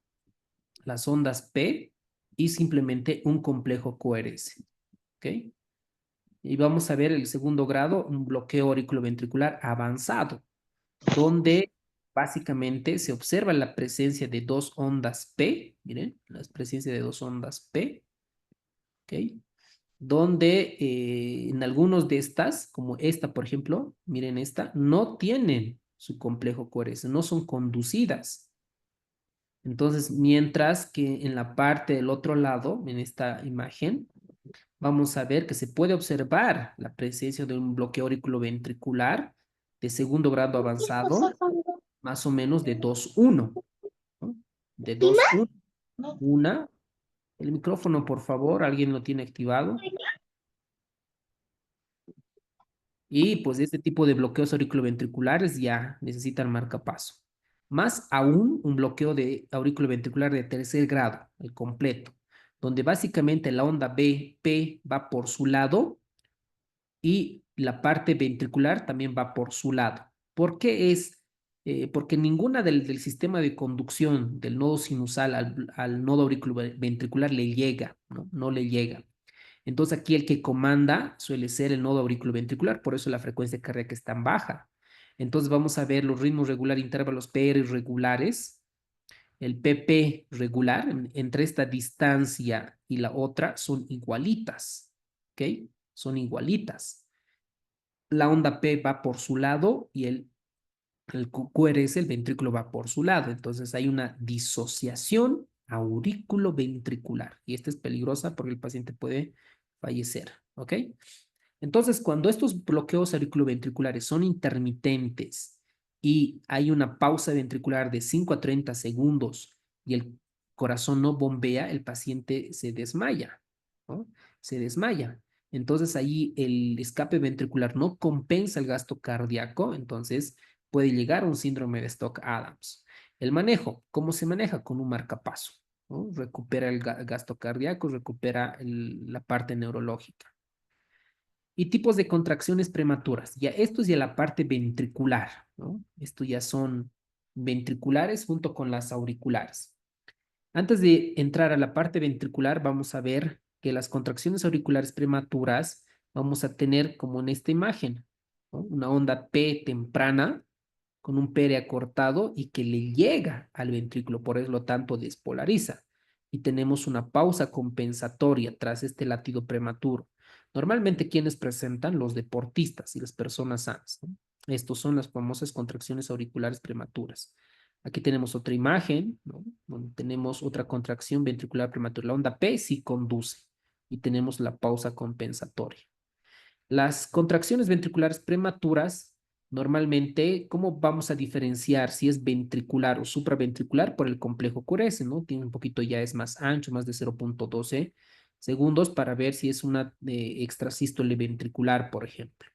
las ondas P y simplemente un complejo QRS, ¿ok? Y vamos a ver el segundo grado, un bloqueo auriculoventricular avanzado, donde básicamente se observa la presencia de dos ondas P, miren, la presencia de dos ondas P, ¿ok? Donde en algunos de estas, como esta, por ejemplo, miren esta, no tienen su complejo QRS, no son conducidas. Entonces, mientras que en la parte del otro lado, en esta imagen, vamos a ver que se puede observar la presencia de un bloqueo auriculoventricular de segundo grado avanzado, más o menos de 2-1, ¿no? De 2-1. Una. El micrófono, por favor, ¿alguien lo tiene activado? Y pues este tipo de bloqueos auriculoventriculares ya necesitan marcapaso. Más aún un bloqueo de auriculoventricular de tercer grado, el completo, donde básicamente la onda BP va por su lado y la parte ventricular también va por su lado. ¿Por qué es? Porque ninguna del sistema de conducción del nodo sinusal al nodo auriculoventricular le llega, ¿no? No le llega. Entonces aquí el que comanda suele ser el nodo auriculoventricular, por eso la frecuencia cardíaca es tan baja. Entonces vamos a ver los ritmos regular, intervalos PR regulares, el PP regular, entre esta distancia y la otra son igualitas, ¿ok? Son igualitas. La onda P va por su lado y el QRS, el ventrículo, va por su lado. Entonces hay una disociación auriculoventricular y esta es peligrosa porque el paciente puede fallecer, ¿ok? Entonces, cuando estos bloqueos auriculoventriculares son intermitentes y hay una pausa ventricular de 5 a 30 segundos y el corazón no bombea, el paciente se desmaya, ¿no? Se desmaya. Entonces ahí el escape ventricular no compensa el gasto cardíaco, entonces puede llegar a un síndrome de Stock-Adams. El manejo, ¿cómo se maneja? Con un marcapaso, ¿no? Recupera el gasto cardíaco, recupera la parte neurológica. Y tipos de contracciones prematuras. Ya esto es ya la parte ventricular, ¿no? Esto ya son ventriculares junto con las auriculares. Antes de entrar a la parte ventricular, vamos a ver que las contracciones auriculares prematuras vamos a tener como en esta imagen, ¿no? Una onda P temprana con un PR acortado y que le llega al ventrículo, por eso lo tanto despolariza. Y tenemos una pausa compensatoria tras este latido prematuro. Normalmente quienes presentan los deportistas y las personas sanas, ¿no? Estos son las famosas contracciones auriculares prematuras. Aquí tenemos otra imagen, ¿no? Donde tenemos otra contracción ventricular prematura. La onda P sí conduce y tenemos la pausa compensatoria. Las contracciones ventriculares prematuras, normalmente, ¿cómo vamos a diferenciar si es ventricular o supraventricular? Por el complejo QRS, ¿no? Tiene un poquito, ya es más ancho, más de 0.12 segundos para ver si es una extrasístole ventricular, por ejemplo.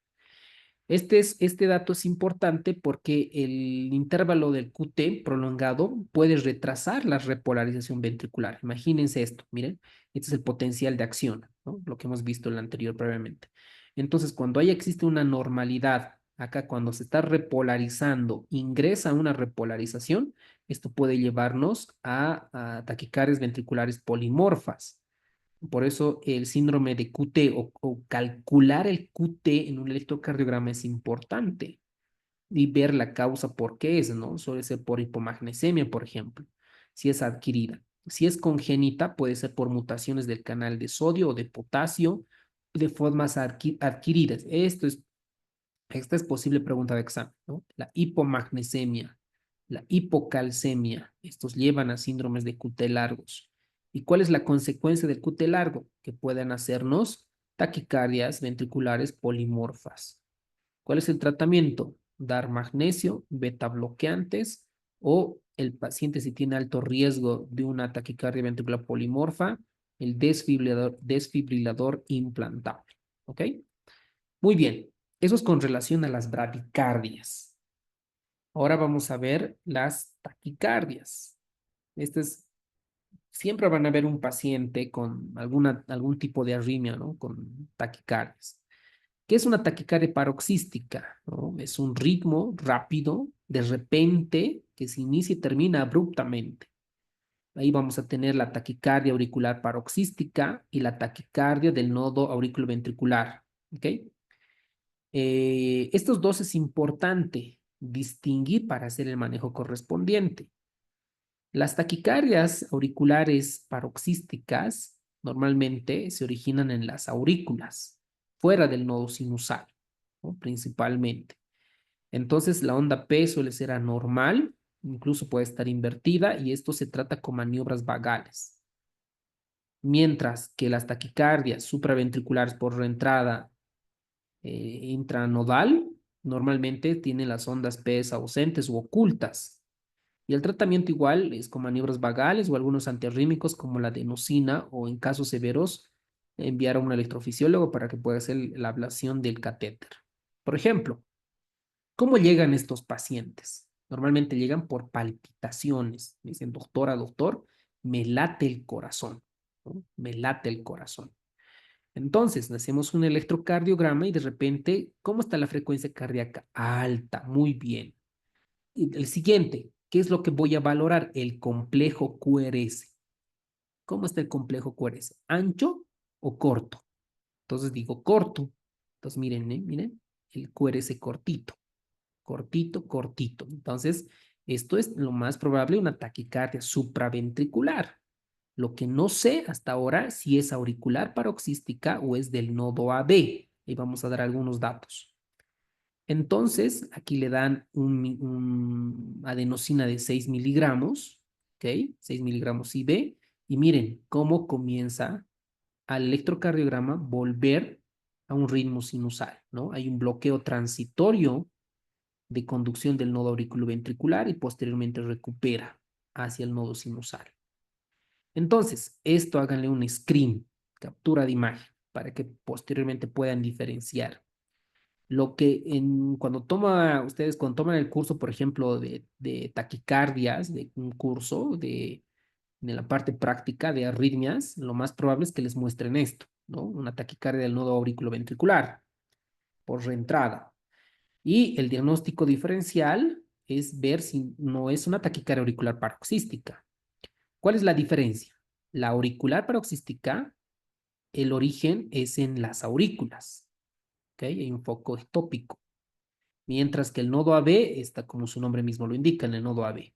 Este dato es importante porque el intervalo del QT prolongado puede retrasar la repolarización ventricular. Imagínense esto, miren, este es el potencial de acción, ¿no? Lo que hemos visto en el anterior previamente. Entonces, cuando ahí existe una normalidad, acá cuando se está repolarizando, ingresa una repolarización, esto puede llevarnos a taquicardias ventriculares polimorfas. Por eso el síndrome de QT o calcular el QT en un electrocardiograma es importante y ver la causa por qué es, ¿no? Suele ser por hipomagnesemia, por ejemplo, si es adquirida. Si es congénita, puede ser por mutaciones del canal de sodio o de potasio de formas adquiridas. Esta es posible pregunta de examen, ¿no? La hipomagnesemia, la hipocalcemia, estos llevan a síndromes de QT largos. ¿Y cuál es la consecuencia del QT largo? Que puedan hacernos taquicardias ventriculares polimorfas. ¿Cuál es el tratamiento? Dar magnesio, beta bloqueantes o el paciente si tiene alto riesgo de una taquicardia ventricular polimorfa, el desfibrilador implantable. ¿Ok? Muy bien, eso es con relación a las bradicardias. Ahora vamos a ver las taquicardias. Siempre van a ver un paciente con algún tipo de arritmia, ¿no? Con taquicardias. ¿Qué es una taquicardia paroxística? ¿No? Es un ritmo rápido, de repente, que se inicia y termina abruptamente. Ahí vamos a tener la taquicardia auricular paroxística y la taquicardia del nodo auriculoventricular. ¿Ok? Estos dos es importante distinguir para hacer el manejo correspondiente. Las taquicardias auriculares paroxísticas normalmente se originan en las aurículas, fuera del nodo sinusal, ¿no? Principalmente. Entonces la onda P suele ser anormal, incluso puede estar invertida y esto se trata con maniobras vagales. Mientras que las taquicardias supraventriculares por reentrada intranodal normalmente tienen las ondas P ausentes u ocultas. Y el tratamiento igual es con maniobras vagales o algunos antiarrítmicos como la adenosina o en casos severos enviar a un electrofisiólogo para que pueda hacer la ablación del catéter. Por ejemplo, ¿cómo llegan estos pacientes? Normalmente llegan por palpitaciones. Dicen, doctora, doctor, me late el corazón, ¿no? Me late el corazón. Entonces, hacemos un electrocardiograma y de repente, ¿cómo está la frecuencia cardíaca? Alta, muy bien. Y el siguiente, ¿qué es lo que voy a valorar? El complejo QRS. ¿Cómo está el complejo QRS? ¿Ancho o corto? Entonces digo corto. Entonces miren, miren, el QRS cortito, cortito, cortito. Entonces, esto es lo más probable una taquicardia supraventricular. Lo que no sé hasta ahora si es auricular paroxística o es del nodo AB. Y vamos a dar algunos datos. Entonces, aquí le dan un adenosina de 6 miligramos, ¿ok? 6 miligramos IB. Y miren cómo comienza al electrocardiograma volver a un ritmo sinusal, ¿no? Hay un bloqueo transitorio de conducción del nodo auriculoventricular y posteriormente recupera hacia el nodo sinusal. Entonces, esto háganle un screen, captura de imagen, para que posteriormente puedan diferenciar. Cuando toman el curso, por ejemplo, de taquicardias, de un curso de la parte práctica de arritmias, lo más probable es que les muestren esto, ¿no? Una taquicardia del nodo auriculoventricular por reentrada. Y el diagnóstico diferencial es ver si no es una taquicardia auricular paroxística. ¿Cuál es la diferencia? La auricular paroxística, el origen es en las aurículas, ¿ok? Hay un foco ectópico. Mientras que el nodo AB está, como su nombre mismo lo indica, en el nodo AB.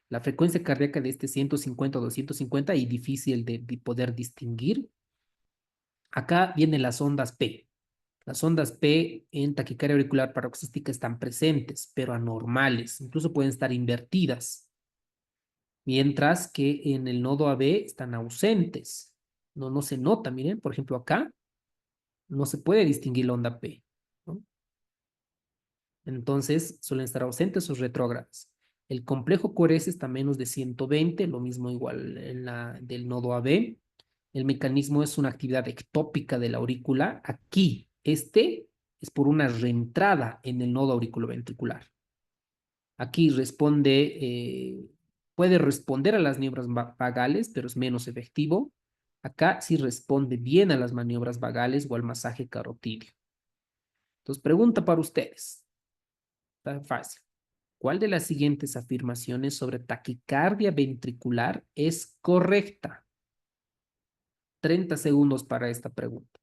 La frecuencia cardíaca de este 150 o 250 y difícil de poder distinguir. Acá vienen las ondas P. Las ondas P en taquicardia auricular paroxística están presentes, pero anormales. Incluso pueden estar invertidas. Mientras que en el nodo AB están ausentes. No se nota, miren, por ejemplo acá no se puede distinguir la onda P, ¿no? Entonces suelen estar ausentes o retrógradas. El complejo QRS está a menos de 120, lo mismo igual en la del nodo AB. El mecanismo es una actividad ectópica de la aurícula. Aquí, este es por una reentrada en el nodo auriculoventricular. Aquí puede responder a las maniobras vagales, pero es menos efectivo. Acá sí responde bien a las maniobras vagales o al masaje carotidio. Entonces, pregunta para ustedes. Está fácil. ¿Cuál de las siguientes afirmaciones sobre taquicardia ventricular es correcta? 30 segundos para esta pregunta.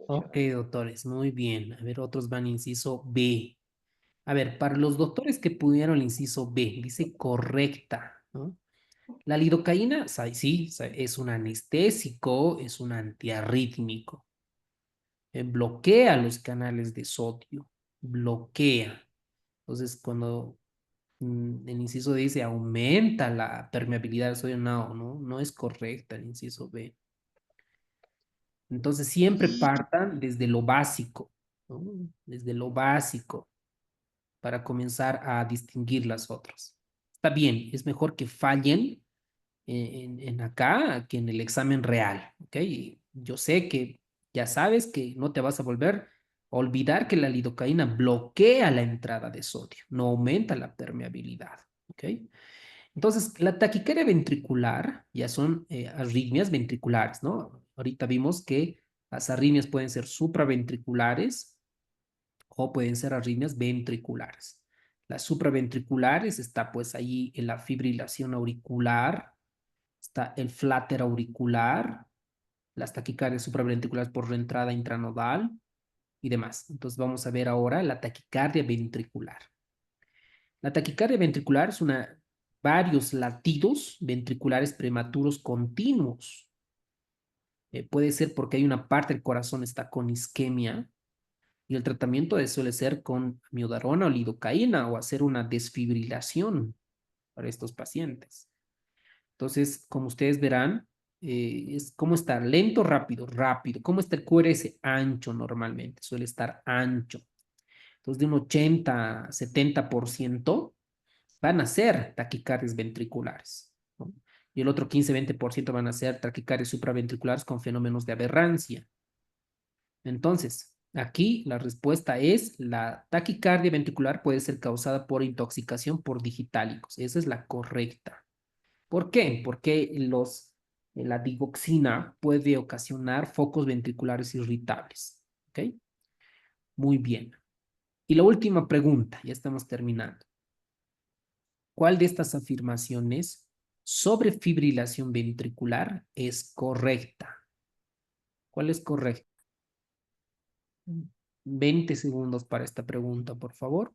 Ok, doctores, muy bien. A ver, otros van inciso B. A ver, para los doctores que pudieron el inciso B, dice correcta, ¿no? La lidocaína, sí, es un anestésico, es un antiarrítmico. Bloquea los canales de sodio, bloquea. Entonces, cuando el inciso D dice aumenta la permeabilidad del sodio, no es correcta el inciso B. Entonces, siempre partan desde lo básico, ¿no? Desde lo básico para comenzar a distinguir las otras. Está bien, es mejor que fallen en acá que en el examen real, ¿ok? Y yo sé que ya sabes que no te vas a volver a olvidar que la lidocaína bloquea la entrada de sodio, no aumenta la permeabilidad, ¿ok? Entonces, la taquicardia ventricular ya son arritmias ventriculares, ¿no? Ahorita vimos que las arritmias pueden ser supraventriculares o pueden ser arritmias ventriculares. Las supraventriculares está pues ahí en la fibrilación auricular, está el flutter auricular, las taquicardias supraventriculares por reentrada intranodal y demás. Entonces vamos a ver ahora la taquicardia ventricular. La taquicardia ventricular es varios latidos ventriculares prematuros continuos. Puede ser porque hay una parte del corazón está con isquemia y el tratamiento suele ser con amiodarona o lidocaína o hacer una desfibrilación para estos pacientes. Entonces, como ustedes verán, es cómo está lento, rápido, rápido. ¿Cómo está el QRS? Ancho normalmente, suele estar ancho. Entonces, de un 80, 70% van a ser taquicardias ventriculares, ¿no? Y el otro 15-20% van a ser taquicardias supraventriculares con fenómenos de aberrancia. Entonces, aquí la respuesta es la taquicardia ventricular puede ser causada por intoxicación por digitálicos. Esa es la correcta. ¿Por qué? Porque la digoxina puede ocasionar focos ventriculares irritables. ¿Ok? Muy bien. Y la última pregunta, ya estamos terminando. ¿Cuál de estas afirmaciones sobre fibrilación ventricular es correcta? ¿Cuál es correcta? 20 segundos para esta pregunta, por favor.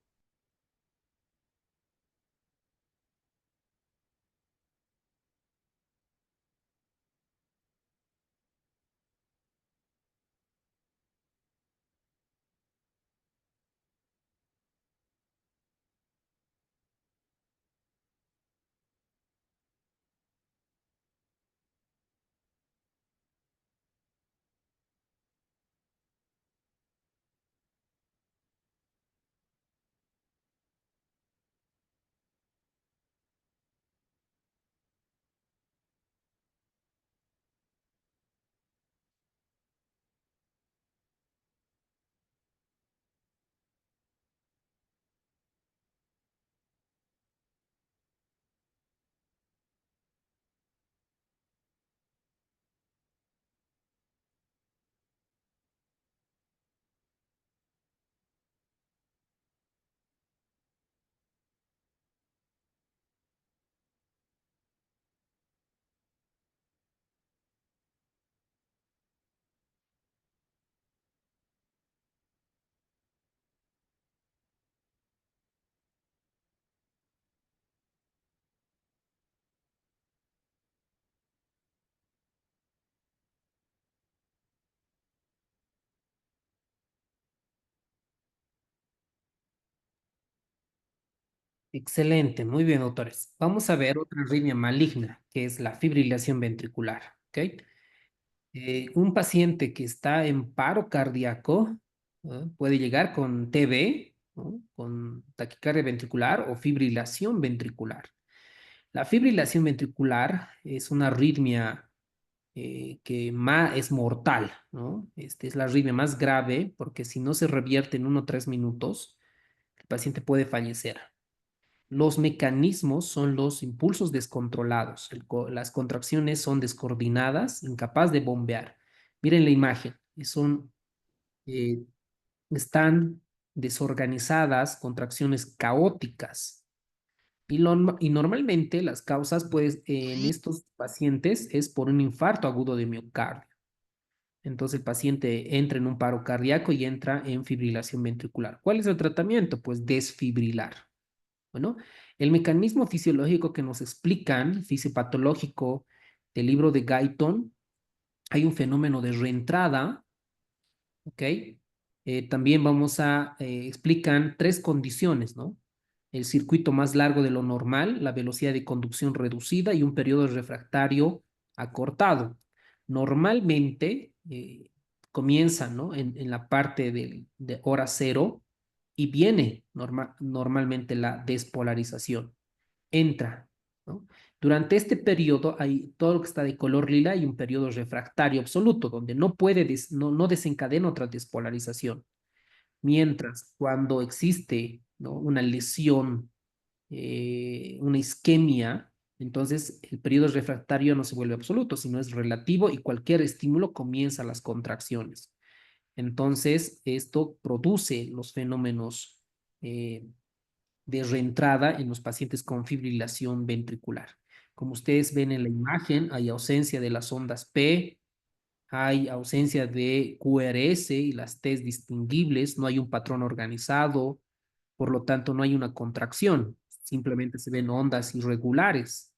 Excelente, muy bien, doctores. Vamos a ver otra arritmia maligna, que es la fibrilación ventricular. ¿Ok? Un paciente que está en paro cardíaco, ¿no? Puede llegar con TB, ¿no? Con taquicardia ventricular o fibrilación ventricular. La fibrilación ventricular es una arritmia que es mortal, ¿no? Es la arritmia más grave porque si no se revierte en 1 o 3 minutos, el paciente puede fallecer. Los mecanismos son los impulsos descontrolados. Las contracciones son descoordinadas, incapaz de bombear. Miren la imagen. Eh, están desorganizadas, contracciones caóticas. Y normalmente las causas, pues, en estos pacientes es por un infarto agudo de miocardio. Entonces el paciente entra en un paro cardíaco y entra en fibrilación ventricular. ¿Cuál es el tratamiento? Pues desfibrilar. Bueno, el mecanismo fisiológico que nos explican, fisiopatológico del libro de Guyton, hay un fenómeno de reentrada, ¿ok? También explican 3 condiciones, ¿no? El circuito más largo de lo normal, la velocidad de conducción reducida y un periodo refractario acortado. Normalmente comienza, ¿no? En la parte de hora cero y viene normalmente la despolarización. Entra, ¿no? Durante este periodo hay todo lo que está de color lila y un periodo refractario absoluto, donde no desencadena otra despolarización. Mientras cuando existe, ¿no? Una lesión, una isquemia, entonces el periodo refractario no se vuelve absoluto, sino es relativo y cualquier estímulo comienza las contracciones. Entonces, esto produce los fenómenos de reentrada en los pacientes con fibrilación ventricular. Como ustedes ven en la imagen, hay ausencia de las ondas P, hay ausencia de QRS y las T distinguibles, no hay un patrón organizado, por lo tanto no hay una contracción, simplemente se ven ondas irregulares.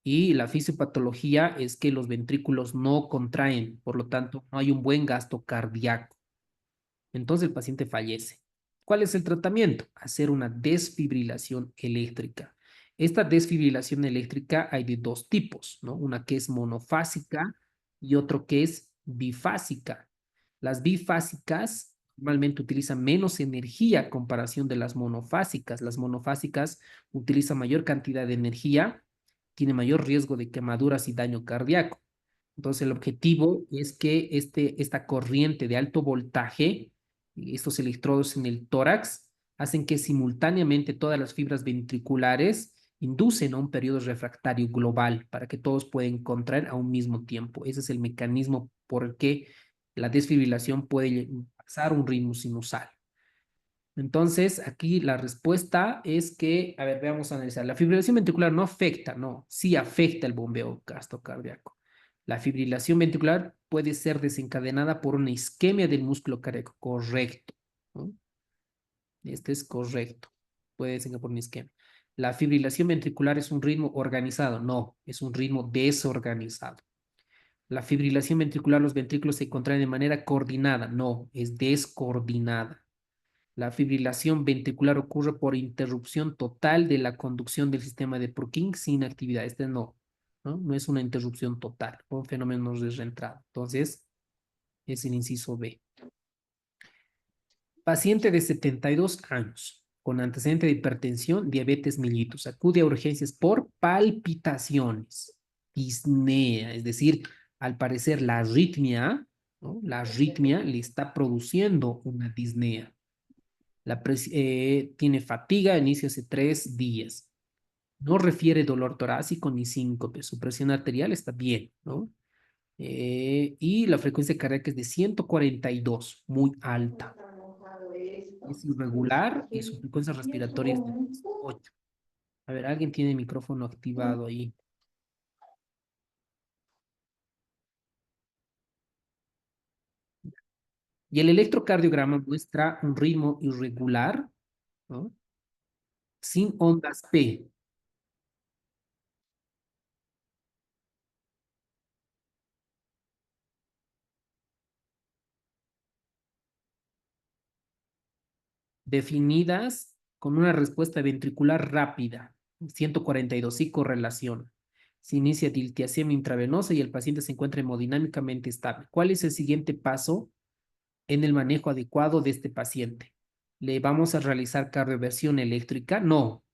Y la fisiopatología es que los ventrículos no contraen, por lo tanto no hay un buen gasto cardíaco. Entonces el paciente fallece. ¿Cuál es el tratamiento? Hacer una desfibrilación eléctrica. Esta desfibrilación eléctrica hay de 2 tipos, ¿no? Una que es monofásica y otro que es bifásica. Las bifásicas normalmente utilizan menos energía a comparación de las monofásicas. Las monofásicas utilizan mayor cantidad de energía, tiene mayor riesgo de quemaduras y daño cardíaco. Entonces, el objetivo es que esta corriente de alto voltaje, estos electrodos en el tórax, hacen que simultáneamente todas las fibras ventriculares inducen a un periodo refractario global para que todos puedan contraer a un mismo tiempo. Ese es el mecanismo por el que la desfibrilación puede pasar un ritmo sinusal. Entonces, aquí la respuesta es que, a ver, veamos a analizar. La fibrilación ventricular no afecta, no, sí afecta el bombeo gastrocardíaco. La fibrilación ventricular puede ser desencadenada por una isquemia del músculo cardíaco, correcto, ¿no? Este es correcto. Puede desencadenar por una isquemia. La fibrilación ventricular es un ritmo organizado, no, es un ritmo desorganizado. La fibrilación ventricular, los ventrículos se contraen de manera coordinada, no, es descoordinada. La fibrilación ventricular ocurre por interrupción total de la conducción del sistema de Purkinje sin actividad. Este no es una interrupción total, un fenómeno de reentrada. Entonces, es el inciso B. Paciente de 72 años con antecedente de hipertensión, diabetes mellitus, acude a urgencias por palpitaciones, disnea, es decir, al parecer la arritmia, ¿no? La arritmia le está produciendo una disnea. Tiene fatiga, inicia hace 3 días. No refiere dolor torácico ni síncope. Su presión arterial está bien, ¿no? Y la frecuencia cardíaca es de 142, muy alta. Es irregular y su frecuencia respiratoria es de 8. A ver, alguien tiene el micrófono activado ahí. Y el electrocardiograma muestra un ritmo irregular, ¿no? Sin ondas P. Definidas con una respuesta ventricular rápida. 142, sí correlación. Se inicia diltiazemia intravenosa y el paciente se encuentra hemodinámicamente estable. ¿Cuál es el siguiente paso en el manejo adecuado de este paciente? ¿Le vamos a realizar cardioversión eléctrica? No,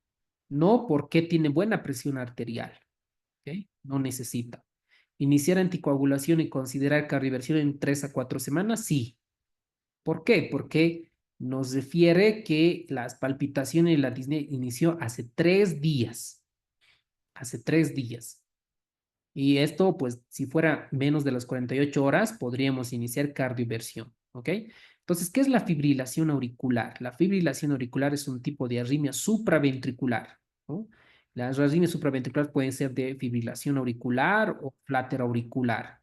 no porque tiene buena presión arterial. ¿Ok? No necesita. ¿Iniciar anticoagulación y considerar cardioversión en 3 a 4 semanas? Sí. ¿Por qué? Porque nos refiere que las palpitaciones y la disnea inició hace 3 días. Hace 3 días. Y esto, pues, si fuera menos de las 48 horas, podríamos iniciar cardioversión, ¿ok? Entonces, ¿qué es la fibrilación auricular? La fibrilación auricular es un tipo de arritmia supraventricular, ¿no? Las arritmias supraventriculares pueden ser de fibrilación auricular o flater auricular.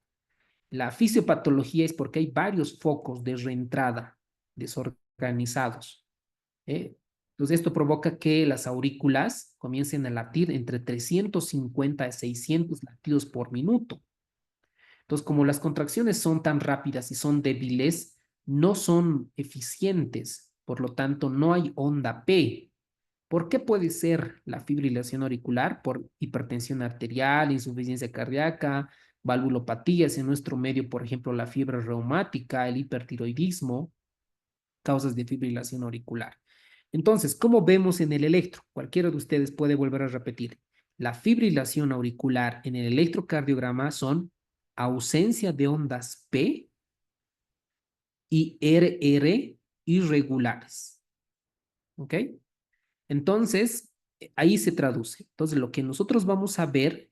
La fisiopatología es porque hay varios focos de reentrada desorganizados. ¿Eh? Entonces, esto provoca que las aurículas comiencen a latir entre 350 a 600 latidos por minuto. Entonces, como las contracciones son tan rápidas y son débiles, no son eficientes, por lo tanto, no hay onda P. ¿Por qué puede ser la fibrilación auricular? Por hipertensión arterial, insuficiencia cardíaca, valvulopatías en nuestro medio, por ejemplo, la fiebre reumática, el hipertiroidismo, causas de fibrilación auricular. Entonces, ¿cómo vemos en el electro? Cualquiera de ustedes puede volver a repetir. La fibrilación auricular en el electrocardiograma son ausencia de ondas P y RR irregulares. ¿Ok? Entonces, ahí se traduce. Entonces, lo que nosotros vamos a ver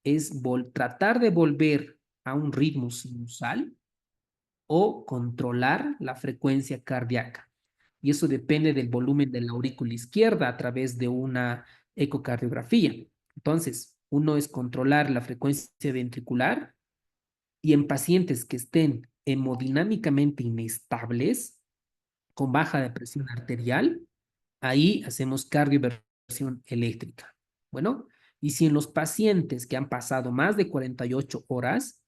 es tratar de volver a un ritmo sinusal o controlar la frecuencia cardíaca. Y eso depende del volumen de la aurícula izquierda a través de una ecocardiografía. Entonces, uno es controlar la frecuencia ventricular y en pacientes que estén hemodinámicamente inestables, con baja de presión arterial, ahí hacemos cardioversión eléctrica. Bueno, y si en los pacientes que han pasado más de 48 horas,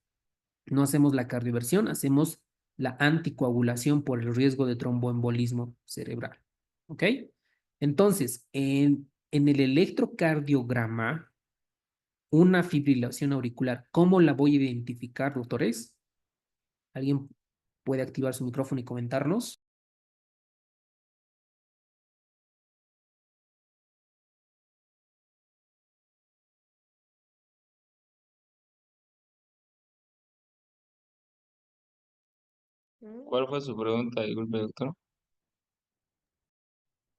no hacemos la cardioversión, hacemos la anticoagulación por el riesgo de tromboembolismo cerebral. ¿Ok? Entonces, en el electrocardiograma, una fibrilación auricular, ¿cómo la voy a identificar, doctores? ¿Alguien puede activar su micrófono y comentarnos? ¿Cuál fue su pregunta? Disculpe, doctor.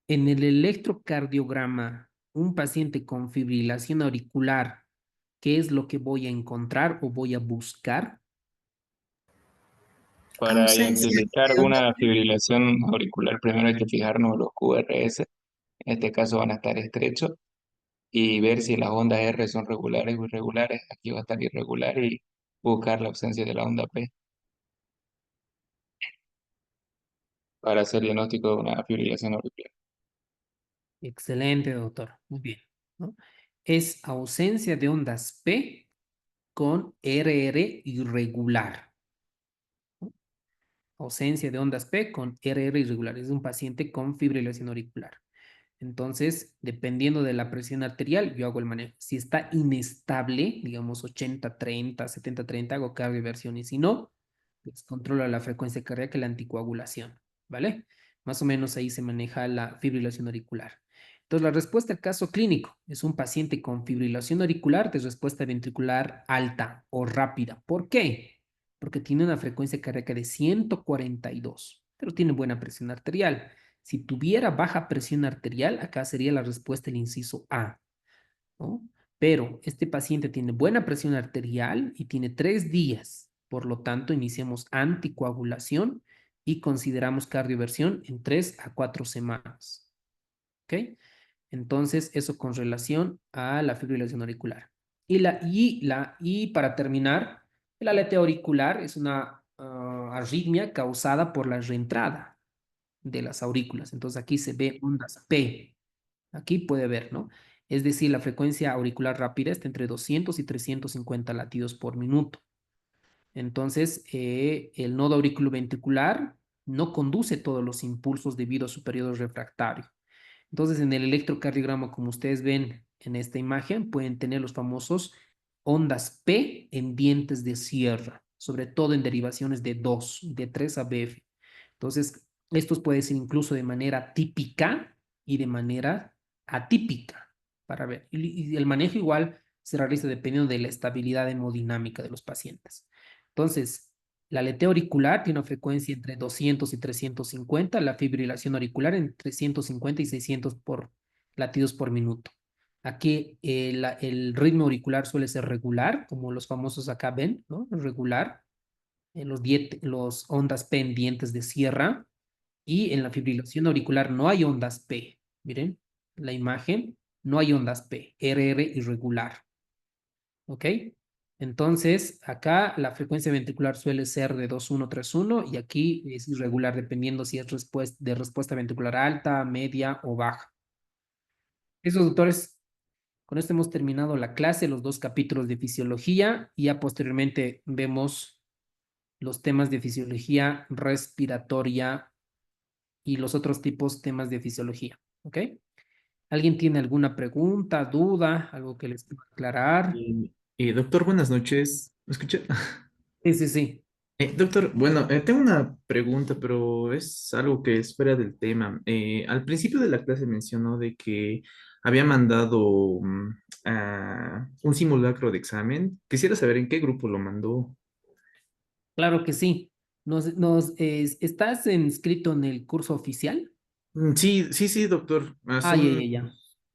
En el electrocardiograma, un paciente con fibrilación auricular, ¿qué es lo que voy a encontrar o voy a buscar? Para identificar una fibrilación auricular, primero hay que fijarnos los QRS. En este caso van a estar estrechos y ver si las ondas R son regulares o irregulares. Aquí va a estar irregular y buscar la ausencia de la onda P para hacer diagnóstico de una fibrilación auricular. Excelente, doctor. Muy bien, ¿no? Es ausencia de ondas P con RR irregular. ¿No? Ausencia de ondas P con RR irregular. Es un paciente con fibrilación auricular. Entonces, dependiendo de la presión arterial, yo hago el manejo. Si está inestable, digamos 80-30, 70-30, hago cardioversión. Y si no, pues controlo la frecuencia cardíaca y la anticoagulación, ¿vale? Más o menos ahí se maneja la fibrilación auricular. Entonces, la respuesta al caso clínico es un paciente con fibrilación auricular de respuesta ventricular alta o rápida. ¿Por qué? Porque tiene una frecuencia cardíaca de 142, pero tiene buena presión arterial. Si tuviera baja presión arterial, acá sería la respuesta el inciso A, ¿no? Pero este paciente tiene buena presión arterial y tiene 3 días. Por lo tanto, iniciamos anticoagulación y consideramos cardioversión en 3 a 4 semanas. ¿Ok? Entonces, eso con relación a la fibrilación auricular. Y para terminar, el aleteo auricular es una arritmia causada por la reentrada de las aurículas. Entonces, aquí se ve ondas P. Aquí puede ver, ¿no? Es decir, la frecuencia auricular rápida está entre 200 y 350 latidos por minuto. Entonces, el nodo auriculoventricular no conduce todos los impulsos debido a su periodo refractario. Entonces, en el electrocardiograma, como ustedes ven en esta imagen, pueden tener los famosos ondas P en dientes de sierra, sobre todo en derivaciones de 2, de 3 a BF. Entonces, estos pueden ser incluso de manera típica y de manera atípica, para ver. Y el manejo igual se realiza dependiendo de la estabilidad hemodinámica de los pacientes. Entonces, la aleteo auricular tiene una frecuencia entre 200 y 350, la fibrilación auricular entre 150 y 600 latidos por minuto. Aquí el ritmo auricular suele ser regular, como los famosos acá ven, ¿no? Regular, los ondas pendientes de sierra, y en la fibrilación auricular no hay ondas P. Miren la imagen, no hay ondas P, RR irregular. ¿Ok? Entonces, acá la frecuencia ventricular suele ser de 2131 y aquí es irregular dependiendo si es de respuesta ventricular alta, media o baja. Esos doctores, con esto hemos terminado la clase, los 2 capítulos de fisiología y ya posteriormente vemos los temas de fisiología respiratoria y los otros tipos temas de fisiología. ¿Ok? ¿Alguien tiene alguna pregunta, duda, algo que les quiera aclarar? Doctor, buenas noches. ¿Me escucha? Sí, sí, sí. Doctor, bueno, tengo una pregunta, pero es algo que es fuera del tema. Al principio de la clase mencionó de que había mandado un simulacro de examen. Quisiera saber en qué grupo lo mandó. Claro que sí. ¿Estás inscrito en el curso oficial? Sí, sí, sí, doctor. Ah, ya, ya, ya.